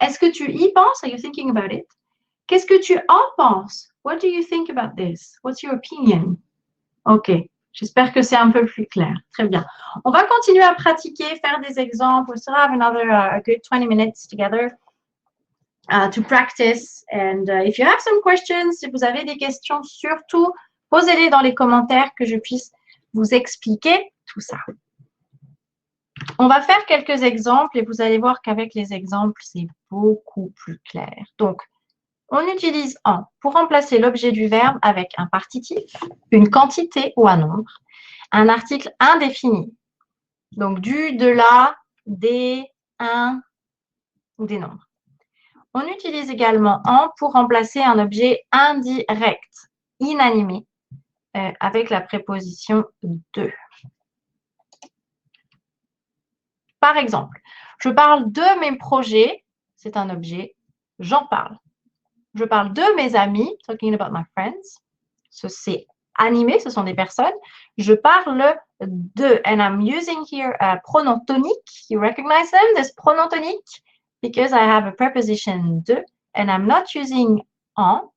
Est-ce que tu y penses? Are you thinking about it? Qu'est-ce que tu en penses? What do you think about this? What's your opinion? OK. J'espère que c'est un peu plus clair. Très bien. On va continuer à pratiquer, faire des exemples. We still have another a good 20 minutes together to practice. And if you have some questions, si vous avez des questions, surtout, posez-les dans les commentaires que je puisse vous expliquer tout ça. On va faire quelques exemples et vous allez voir qu'avec les exemples, c'est beaucoup plus clair. Donc, on utilise en pour remplacer l'objet du verbe avec un partitif, une quantité ou un nombre, un article indéfini. Donc, du, de la, des, un ou des nombres. On utilise également en pour remplacer un objet indirect, inanimé, avec la préposition de. Par exemple, je parle de mes projets, c'est un objet, j'en parle. Je parle de mes amis, talking about my friends. C'est animé, ce sont des personnes. Je parle de, and I'm using here a pronom tonique. You recognize them, this pronom tonique, because I have a preposition de, and I'm not using en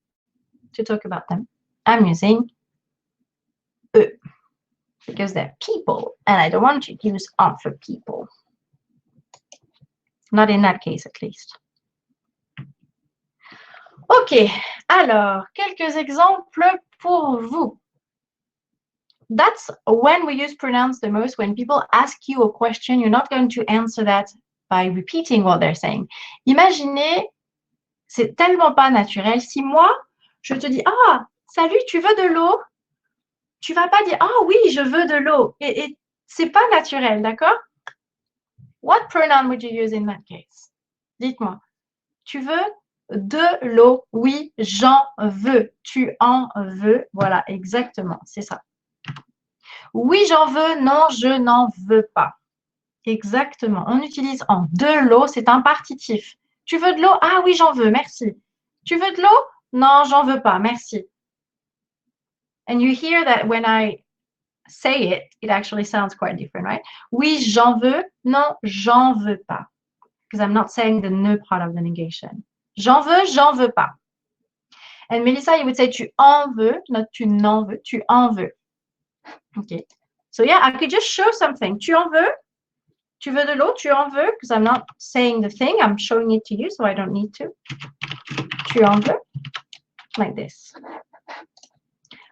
to talk about them. I'm using eux, because they're people, and I don't want to use en for people. Not in that case, at least. OK, alors, quelques exemples pour vous. That's when we use pronouns the most. When people ask you a question, you're not going to answer that by repeating what they're saying. Imaginez, c'est tellement pas naturel. Si moi, je te dis, ah, salut, tu veux de l'eau? Tu vas pas dire, ah oui, je veux de l'eau. Et c'est pas naturel, d'accord? What pronoun would you use in that case? Dites-moi. Tu veux de l'eau? Oui, j'en veux. Tu en veux. Voilà, exactement, c'est ça. Oui, j'en veux. Non, je n'en veux pas. Exactement. On utilise en de l'eau, c'est un partitif. Tu veux de l'eau? Ah oui, j'en veux, merci. Tu veux de l'eau? Non, j'en veux pas, merci. And you hear that when I say it, it actually sounds quite different, right? Oui, j'en veux. Non, j'en veux pas. Because I'm not saying the ne part of the negation. J'en veux pas. And Melissa, you would say tu en veux, not tu n'en veux, tu en veux. Okay. So yeah, I could just show something. Tu en veux? Tu veux de l'eau? Tu en veux? Because I'm not saying the thing, I'm showing it to you, so I don't need to. Tu en veux? Like this.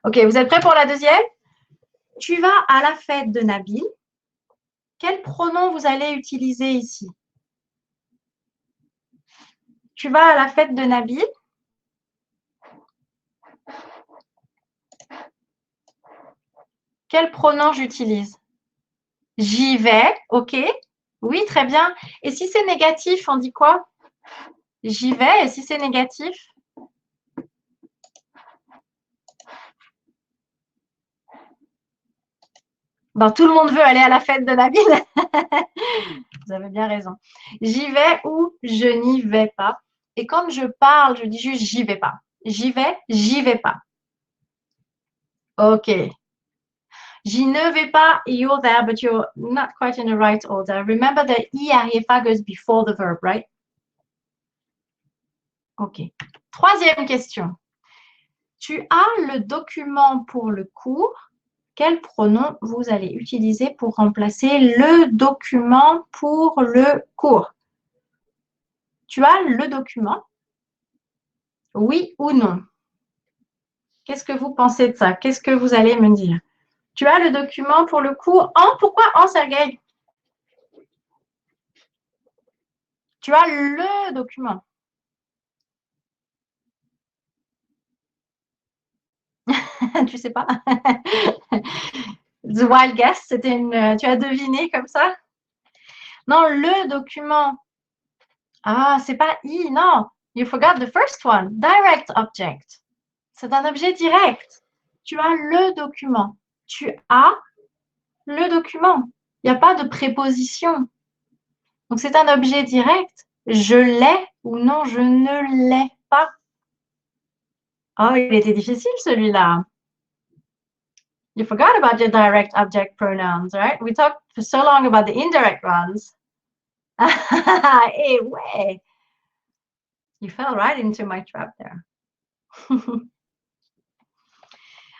Ok, vous êtes prêts pour la deuxième? Tu vas à la fête de Nabil. Quel pronom vous allez utiliser ici? Tu vas à la fête de Nabil. Quel pronom j'utilise? J'y vais, ok. Oui, très bien. Et si c'est négatif, on dit quoi? J'y vais. Et si c'est négatif? Ben, tout le monde veut aller à la fête de Nabil. Vous avez bien raison. J'y vais ou je n'y vais pas. Et quand je parle, je dis juste j'y vais pas. J'y vais pas. Ok. J'y ne vais pas, you're there, but you're not quite in the right order. Remember the IRIFA goes before the verb, right? Ok. Troisième question. Tu as le document pour le cours. Quel pronom vous allez utiliser pour remplacer le document pour le cours? Tu as le document? Oui ou non? Qu'est-ce que vous pensez de ça? Qu'est-ce que vous allez me dire? Tu as le document pour le cours en? Pourquoi en, Sergueï? Tu as le document. Tu sais pas? The wild guess, c'était une. Tu as deviné comme ça? Non, le document. Ah, c'est pas I, non. You forgot the first one. Direct object. C'est un objet direct. Tu as le document. Tu as le document. Il n'y a pas de préposition. Donc, c'est un objet direct. Je l'ai ou non, je ne l'ai pas. Oh, il était difficile celui-là. You forgot about your direct object pronouns, right? We talked for so long about the indirect ones. Hey, way. You fell right into my trap there.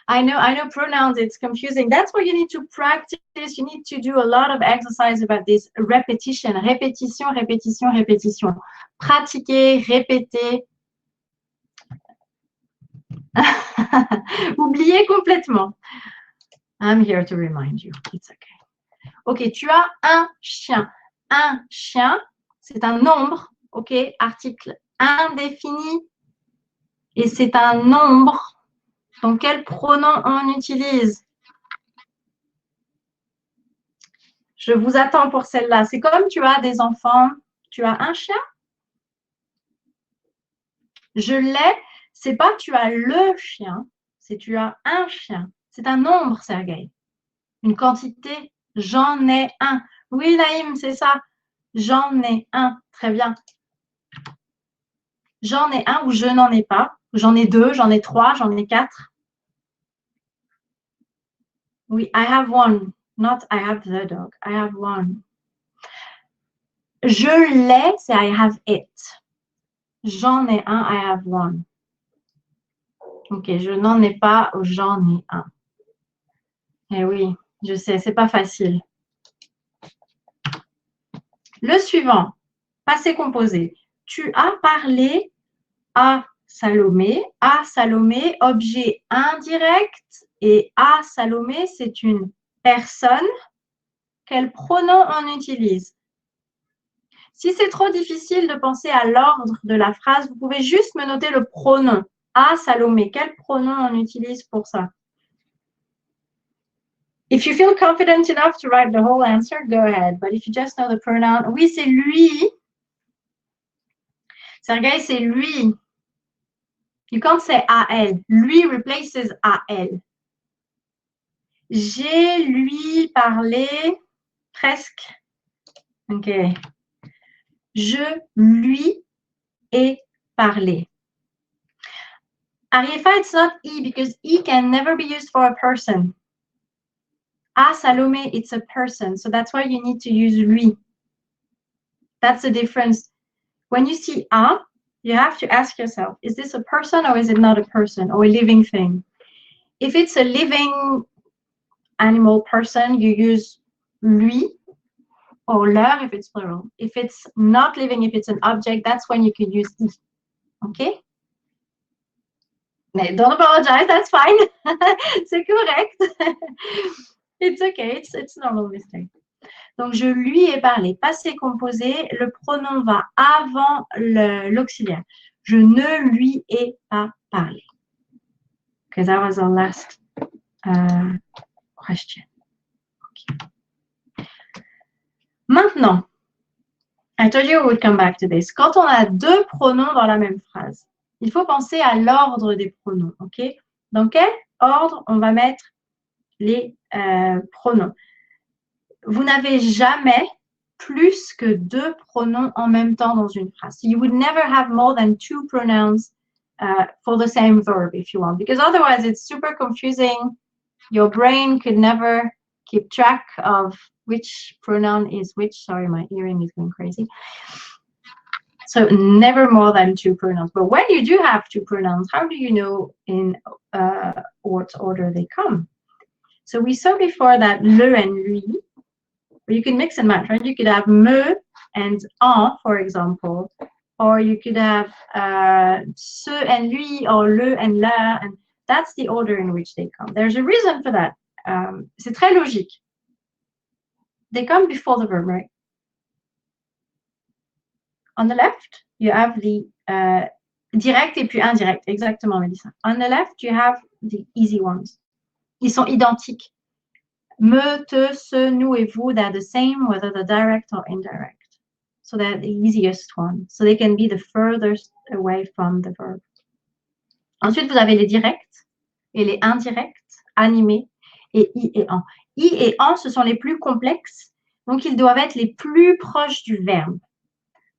I know pronouns, it's confusing. That's why you need to practice. You need to do a lot of exercise about this repetition. Répétition, répétition, répétition. Pratiquer, répéter. Oubliez complètement. I'm here to remind you. It's okay. Ok, tu as un chien. Un chien, c'est un nombre, ok, article indéfini. Et c'est un nombre. Donc, quel pronom on utilise? Je vous attends pour celle-là. C'est comme tu as des enfants. Tu as un chien? Je l'ai. C'est pas tu as le chien. C'est tu as un chien. C'est un nombre, Sergueï. Une quantité. J'en ai un. Oui, Naïm, c'est ça. J'en ai un. Très bien. J'en ai un ou je n'en ai pas. J'en ai deux, j'en ai trois, j'en ai quatre. Oui, I have one. Not I have the dog. I have one. Je l'ai, c'est I have it. J'en ai un, I have one. Ok, je n'en ai pas, j'en ai un. Eh oui, je sais, c'est pas facile. Le suivant, passé composé. Tu as parlé à Salomé. À Salomé, objet indirect. Et à Salomé, c'est une personne. Quel pronom on utilise? Si c'est trop difficile de penser à l'ordre de la phrase, vous pouvez juste me noter le pronom. À Salomé, quel pronom on utilise pour ça? If you feel confident enough to write the whole answer, go ahead. But if you just know the pronoun, oui, c'est lui. Sergueï, c'est lui. You can't say à elle. Lui replaces à elle. J'ai lui parlé presque. Ok. Je lui ai parlé. Arifa, it's not E because E can never be used for a person. À Salomé, it's a person. So that's why you need to use lui. That's the difference. When you see a, you have to ask yourself, is this a person or is it not a person or a living thing? If it's a living animal person, you use lui or leur if it's plural. If it's not living, if it's an object, that's when you can use I. Okay? Don't apologize, that's fine. C'est correct. It's okay, it's normal mistake. Donc, je lui ai parlé. Passé composé, le pronom va avant l'auxiliaire. Je ne lui ai pas parlé. Because that was our last question. Okay. Maintenant, I told you we would come back to this. Quand on a deux pronoms dans la même phrase, il faut penser à l'ordre des pronoms. Ok? Dans quel ordre on va mettre les pronoms? Vous n'avez jamais plus que deux pronoms en même temps dans une phrase. You would never have more than two pronouns for the same verb if you want, because otherwise it's super confusing. Your brain could never keep track of which pronoun is which. Sorry, my earring is going crazy. So never more than two pronouns. But when you do have two pronouns, how do you know in what order they come? So we saw before that le and lui, you can mix and match, right? You could have me and en, for example, or you could have ce and lui, or le and la, and that's the order in which they come. There's a reason for that. C'est très logique. They come before the verb, right? On the left, you have the direct et puis indirect. Exactement, Melissa. On the left, you have the easy ones. Ils sont identiques. Me, te, ce, nous et vous, they're the same whether they're direct or indirect. So they're the easiest one. So they can be the furthest away from the verb. Ensuite, vous avez les directs et les indirects, animés, et i et en. I et en, ce sont les plus complexes, donc ils doivent être les plus proches du verbe.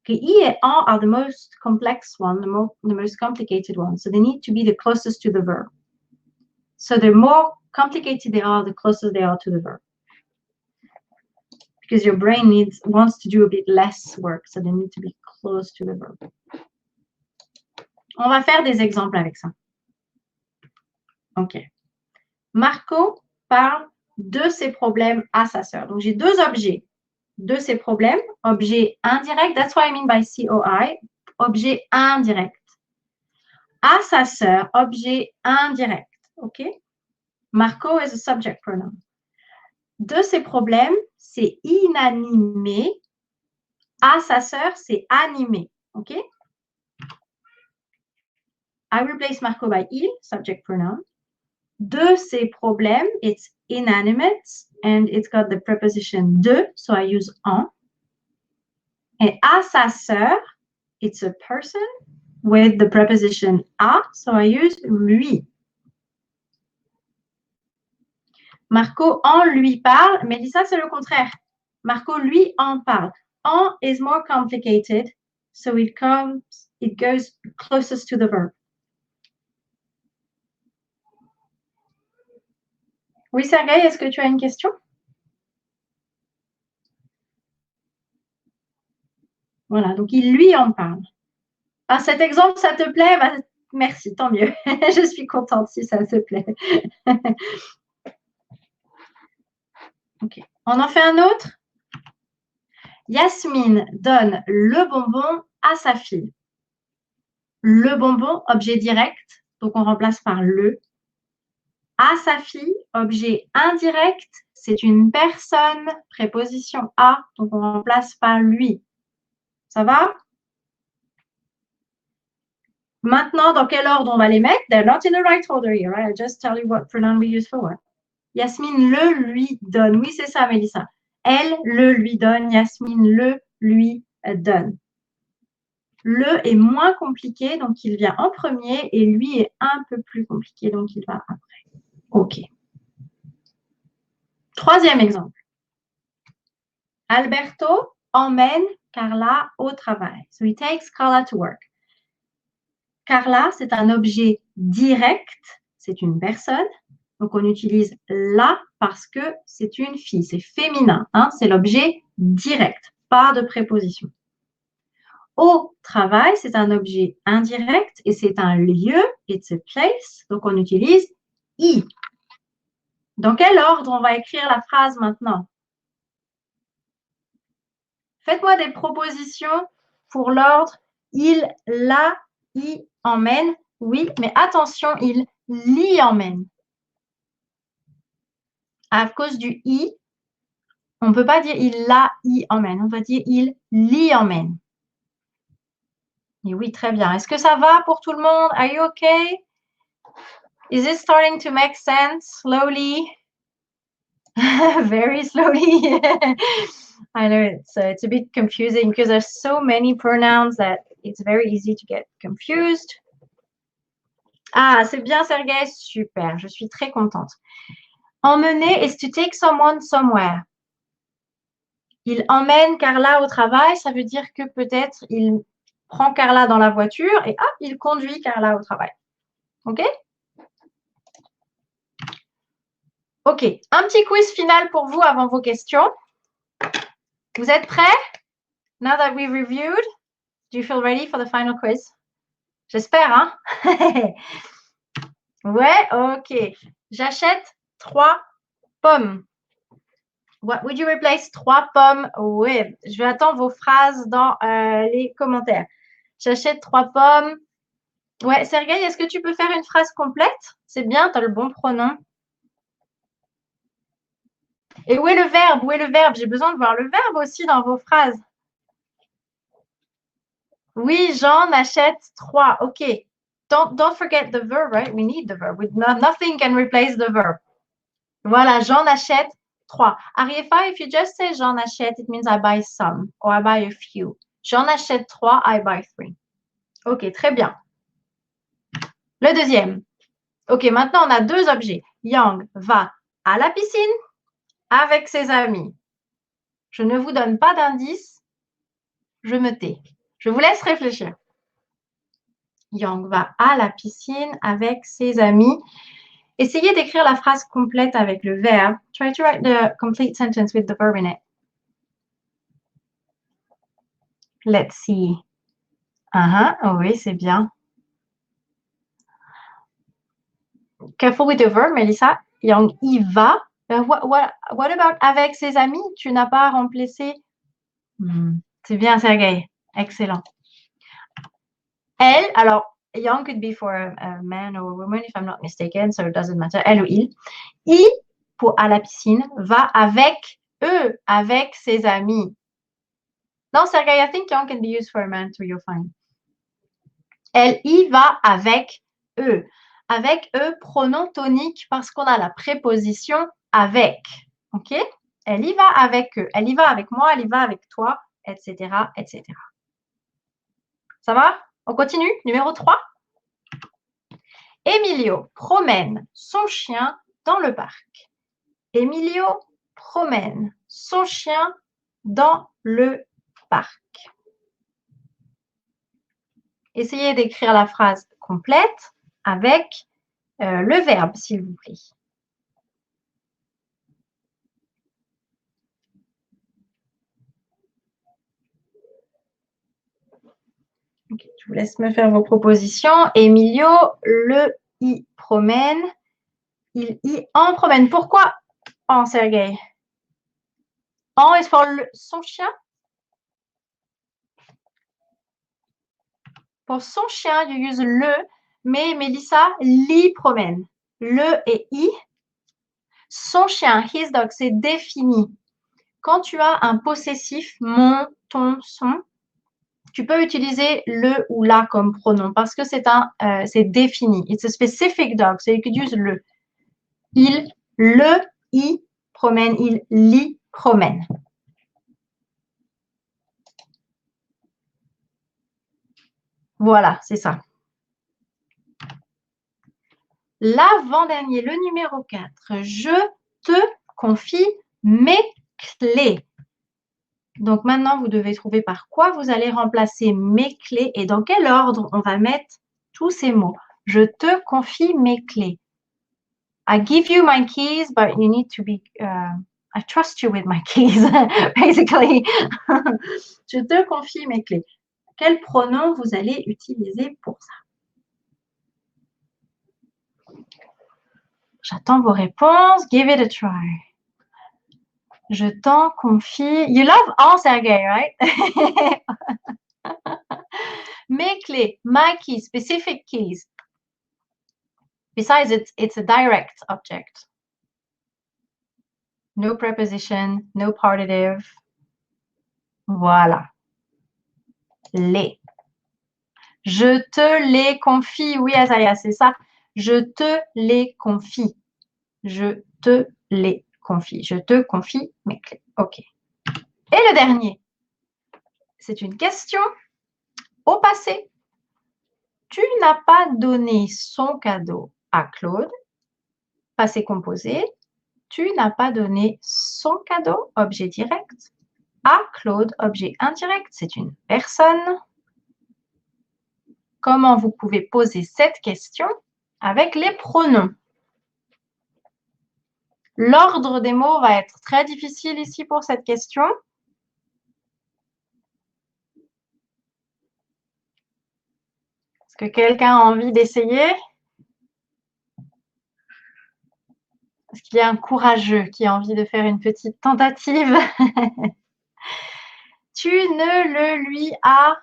Okay, I et en are the most complex one, the most complicated one. So they need to be the closest to the verb. So the more complicated they are, the closer they are to the verb. Because your brain wants to do a bit less work, so they need to be close to the verb. On va faire des exemples avec ça. Ok. Marco parle de ses problèmes à sa sœur. Donc, j'ai deux objets de ses problèmes. Objet indirect, that's what I mean by COI. Objet indirect. À sa sœur, objet indirect. OK? Marco is a subject pronoun. De ses problèmes, c'est inanimé. À sa sœur, c'est animé. OK? I replace Marco by il, subject pronoun. De ses problèmes, it's inanimate and it's got the preposition de, so I use en. Et à sa sœur, it's a person with the preposition à, so I use lui. Marco en lui parle, mais ça c'est le contraire. Marco lui en parle. En is more complicated, so it goes closest to the verb. Oui, Sergei, est-ce que tu as une question? Voilà, donc il lui en parle. Ah, cet exemple, ça te plaît? Bah, merci, tant mieux. Je suis contente si ça te plaît. Ok, on en fait un autre? Yasmine donne le bonbon à sa fille. Le bonbon, objet direct, donc on remplace par le. À sa fille, objet indirect, c'est une personne, préposition à, donc on remplace par lui. Ça va? Maintenant, dans quel ordre on va les mettre? They're not in the right order here. Right? I just tell you what pronoun we use for what. Yasmine le lui donne. Oui, c'est ça, Mélissa. Elle le lui donne. Yasmine le lui donne. Le est moins compliqué, donc il vient en premier, et lui est un peu plus compliqué, donc il va après. OK. Troisième exemple. Alberto emmène Carla au travail. So he takes Carla to work. Carla, c'est un objet direct, c'est une personne. Donc, on utilise la parce que c'est une fille, c'est féminin. Hein, c'est l'objet direct, pas de préposition. Au travail, c'est un objet indirect et c'est un lieu, it's a place. Donc, on utilise I. Dans quel ordre on va écrire la phrase maintenant? Faites-moi des propositions pour l'ordre il, la, I emmène. Oui, mais attention, il l'y emmène. À cause du I, on ne peut pas dire il la, I emmène. On va dire il l'y emmène. Et oui, très bien. Est-ce que ça va pour tout le monde? Are you okay? Is it starting to make sense slowly? Very slowly. I know it's a bit confusing because there's so many pronouns that it's very easy to get confused. Ah, c'est bien, Sergei. Super. Je suis très contente. Emmener is to take someone somewhere. Il emmène Carla au travail, ça veut dire que peut-être il prend Carla dans la voiture et hop, il conduit Carla au travail. OK? OK. Un petit quiz final pour vous avant vos questions. Vous êtes prêts? Now that we've reviewed, do you feel ready for the final quiz? J'espère, hein? Ouais, OK. J'achète 3 pommes. What would you replace 3 pommes with? Je vais attendre vos phrases dans les commentaires. J'achète 3 pommes. Ouais, Sergei, est-ce que tu peux faire une phrase complète? C'est bien, tu as le bon pronom. Et où est le verbe? Où est le verbe? J'ai besoin de voir le verbe aussi dans vos phrases. Oui, j'en achète 3. OK. Don't forget the verb, right? We need the verb. Nothing can replace the verb. Voilà, j'en achète 3. Ariefa, if you just say j'en achète, it means I buy some or I buy a few. J'en achète 3, I buy 3. OK, très bien. Le deuxième. OK, maintenant, on a 2 objets. Yang va à la piscine avec ses amis. Je ne vous donne pas d'indice. Je me tais. Je vous laisse réfléchir. Yang va à la piscine avec ses amis. Essayez d'écrire la phrase complète avec le verbe. Try to write the complete sentence with the verb in it. Let's see. Oui, c'est bien. Careful with the verb, Melissa. Yang y va. What about avec ses amis? Tu n'as pas remplacé. C'est bien, Sergei. Excellent. Elle, alors, Yang could be for a man or a woman, if I'm not mistaken, so it doesn't matter. Elle ou il. I, pour à la piscine, va avec eux, avec ses amis. Non, Sergei, I think Yang can be used for a man too, you're fine. Elle y va avec eux. Avec eux, pronom tonique parce qu'on a la préposition avec. OK? Elle y va avec eux. Elle y va avec moi, elle y va avec toi, etc., etc. Ça va? On continue. Numéro 3. Emilio promène son chien dans le parc. Emilio promène son chien dans le parc. Essayez d'écrire la phrase complète avec le verbe, s'il vous plaît. Okay, je vous laisse me faire vos propositions. Emilio le y promène. Il y en promène. Pourquoi en, Sergei? En is for son chien? Pour son chien, you use le, mais Mélissa, l'y promène. Le et i. Son chien, his dog, c'est défini. Quand tu as un possessif, mon, ton, son, tu peux utiliser le ou la comme pronom parce que c'est défini. It's a specific dog, so you could use le. Il, le, y promène, il l'y promène. Voilà, c'est ça. L'avant-dernier, le numéro 4. Je te confie mes clés. Donc maintenant, vous devez trouver par quoi vous allez remplacer mes clés et dans quel ordre on va mettre tous ces mots. Je te confie mes clés. I give you my keys, but you need to be... I trust you with my keys, basically. Je te confie mes clés. Quel pronom vous allez utiliser pour ça? J'attends vos réponses. Give it a try. Je t'en confie. You love all, Sergei, right? Mes clés, my keys, specific keys. Besides, it's a direct object. No preposition, no partitive. Voilà. Les. Je te les confie. Oui, Azaya, c'est ça. Je te les confie. Je te les confie. Je te confie mes clés. OK. Et le dernier, c'est une question au passé. Tu n'as pas donné son cadeau à Claude. Passé composé. Tu n'as pas donné son cadeau, objet direct, à Claude, objet indirect. C'est une personne. Comment vous pouvez poser cette question avec les pronoms? L'ordre des mots va être très difficile ici pour cette question. Est-ce que quelqu'un a envie d'essayer? Est-ce qu'il y a un courageux qui a envie de faire une petite tentative? Tu ne le lui as...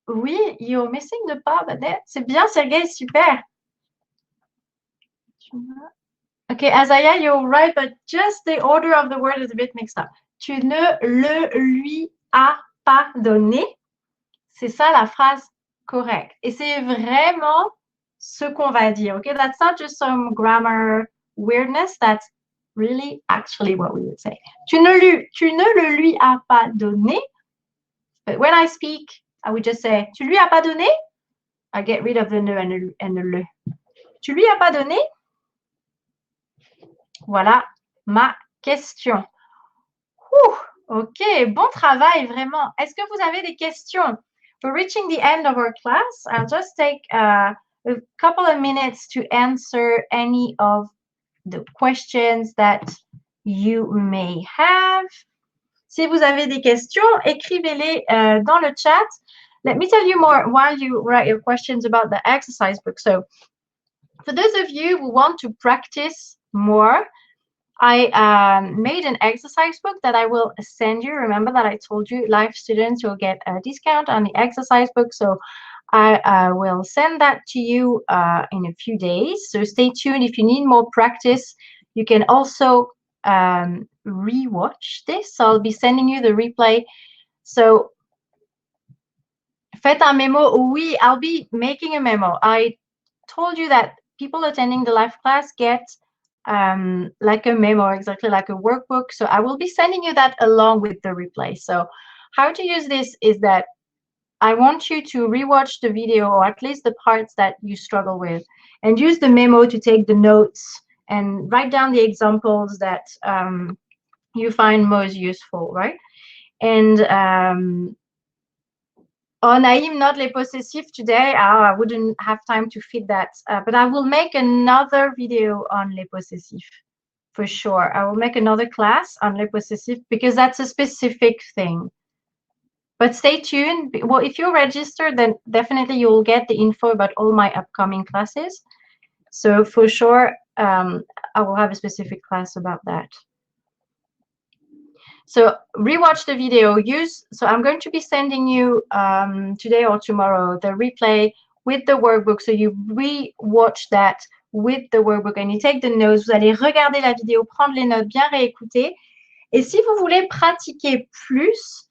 oui, you're missing the part. C'est bien, Sergei, super. Okay, Azaya, you're right, but just the order of the word is a bit mixed up. Tu ne le lui as pas donné. C'est ça la phrase correcte. Et c'est vraiment ce qu'on va dire. Okay, that's not just some grammar weirdness. That's really actually what we would say. Tu ne le lui as pas donné. But when I speak, I would just say, tu lui as pas donné? I get rid of the ne and the le. Tu lui as pas donné? Voilà ma question. OK, bon travail, vraiment. Est-ce que vous avez des questions? We're reaching the end of our class. I'll just take a couple of minutes to answer any of the questions that you may have. Si vous avez des questions, écrivez-les dans le chat. Let me tell you more while you write your questions about the exercise book. So, for those of you who want to practice more, I made an exercise book that I will send you. Remember that I told you live students will get a discount on the exercise book. So I will send that to you in a few days. So stay tuned. If you need more practice, you can also rewatch this. So I'll be sending you the replay. So faites un memo. Oui, I'll be making a memo. I told you that people attending the live class get like a memo, exactly like a workbook. So I will be sending you that along with the replay. So how to use this is that I want you to rewatch the video, or at least the parts that you struggle with, and use the memo to take the notes and write down the examples that you find most useful, right? And on Naïm, not les possessifs today, I wouldn't have time to fit that, but I will make another video on les possessifs for sure. I will make another class on les possessifs because that's a specific thing. But stay tuned. Well, if you're registered, then definitely you'll get the info about all my upcoming classes. So for sure, I will have a specific class about that. So rewatch the video. So I'm going to be sending you today or tomorrow the replay with the workbook. So you rewatch that with the workbook and you take the notes. Vous allez regarder la vidéo, prendre les notes, bien réécouter. Et si vous voulez pratiquer plus,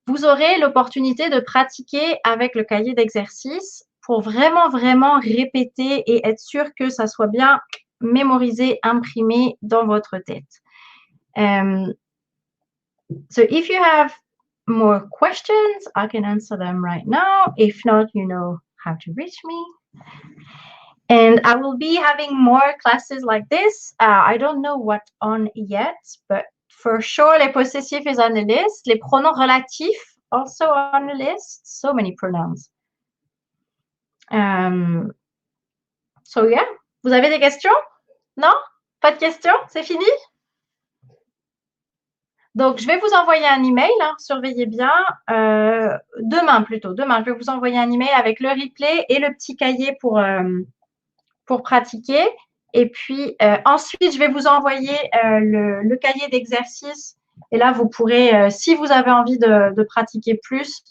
vous aurez l'opportunité de pratiquer avec le cahier d'exercice pour vraiment, vraiment répéter et être sûr que ça soit bien mémorisé, imprimé dans votre tête. So if you have more questions, I can answer them right now. If not, you know how to reach me. And I will be having more classes like this. I don't know what on yet, but for sure, les possessifs is on the list. Les pronoms relatifs also on the list. So many pronouns. So yeah. Vous avez des questions? Non? Pas de questions? C'est fini? Donc, je vais vous envoyer un email, hein, surveillez bien, demain plutôt. Demain, je vais vous envoyer un email avec le replay et le petit cahier pour pratiquer. Et puis, ensuite, je vais vous envoyer le cahier d'exercice. Et là, vous pourrez, si vous avez envie de pratiquer plus,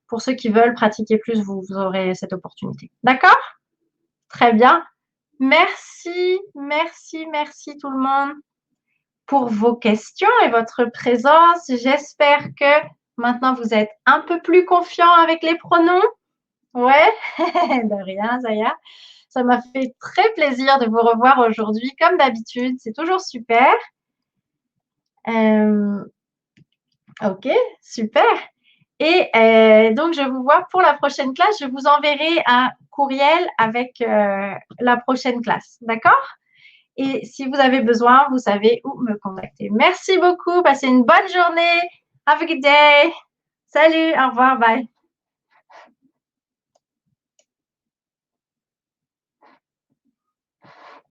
pour ceux qui veulent pratiquer plus, vous aurez cette opportunité. D'accord? Très bien. Merci, merci, merci tout le monde pour vos questions et votre présence. J'espère que maintenant, vous êtes un peu plus confiant avec les pronoms. Ouais, de rien, Zaya. Ça m'a fait très plaisir de vous revoir aujourd'hui, comme d'habitude. C'est toujours super. Ok, super. Et donc, je vous vois pour la prochaine classe. Je vous enverrai un courriel avec la prochaine classe. D'accord? Et si vous avez besoin, vous savez où me contacter. Merci beaucoup. Passez une bonne journée. Have a good day. Salut. Au revoir. Bye.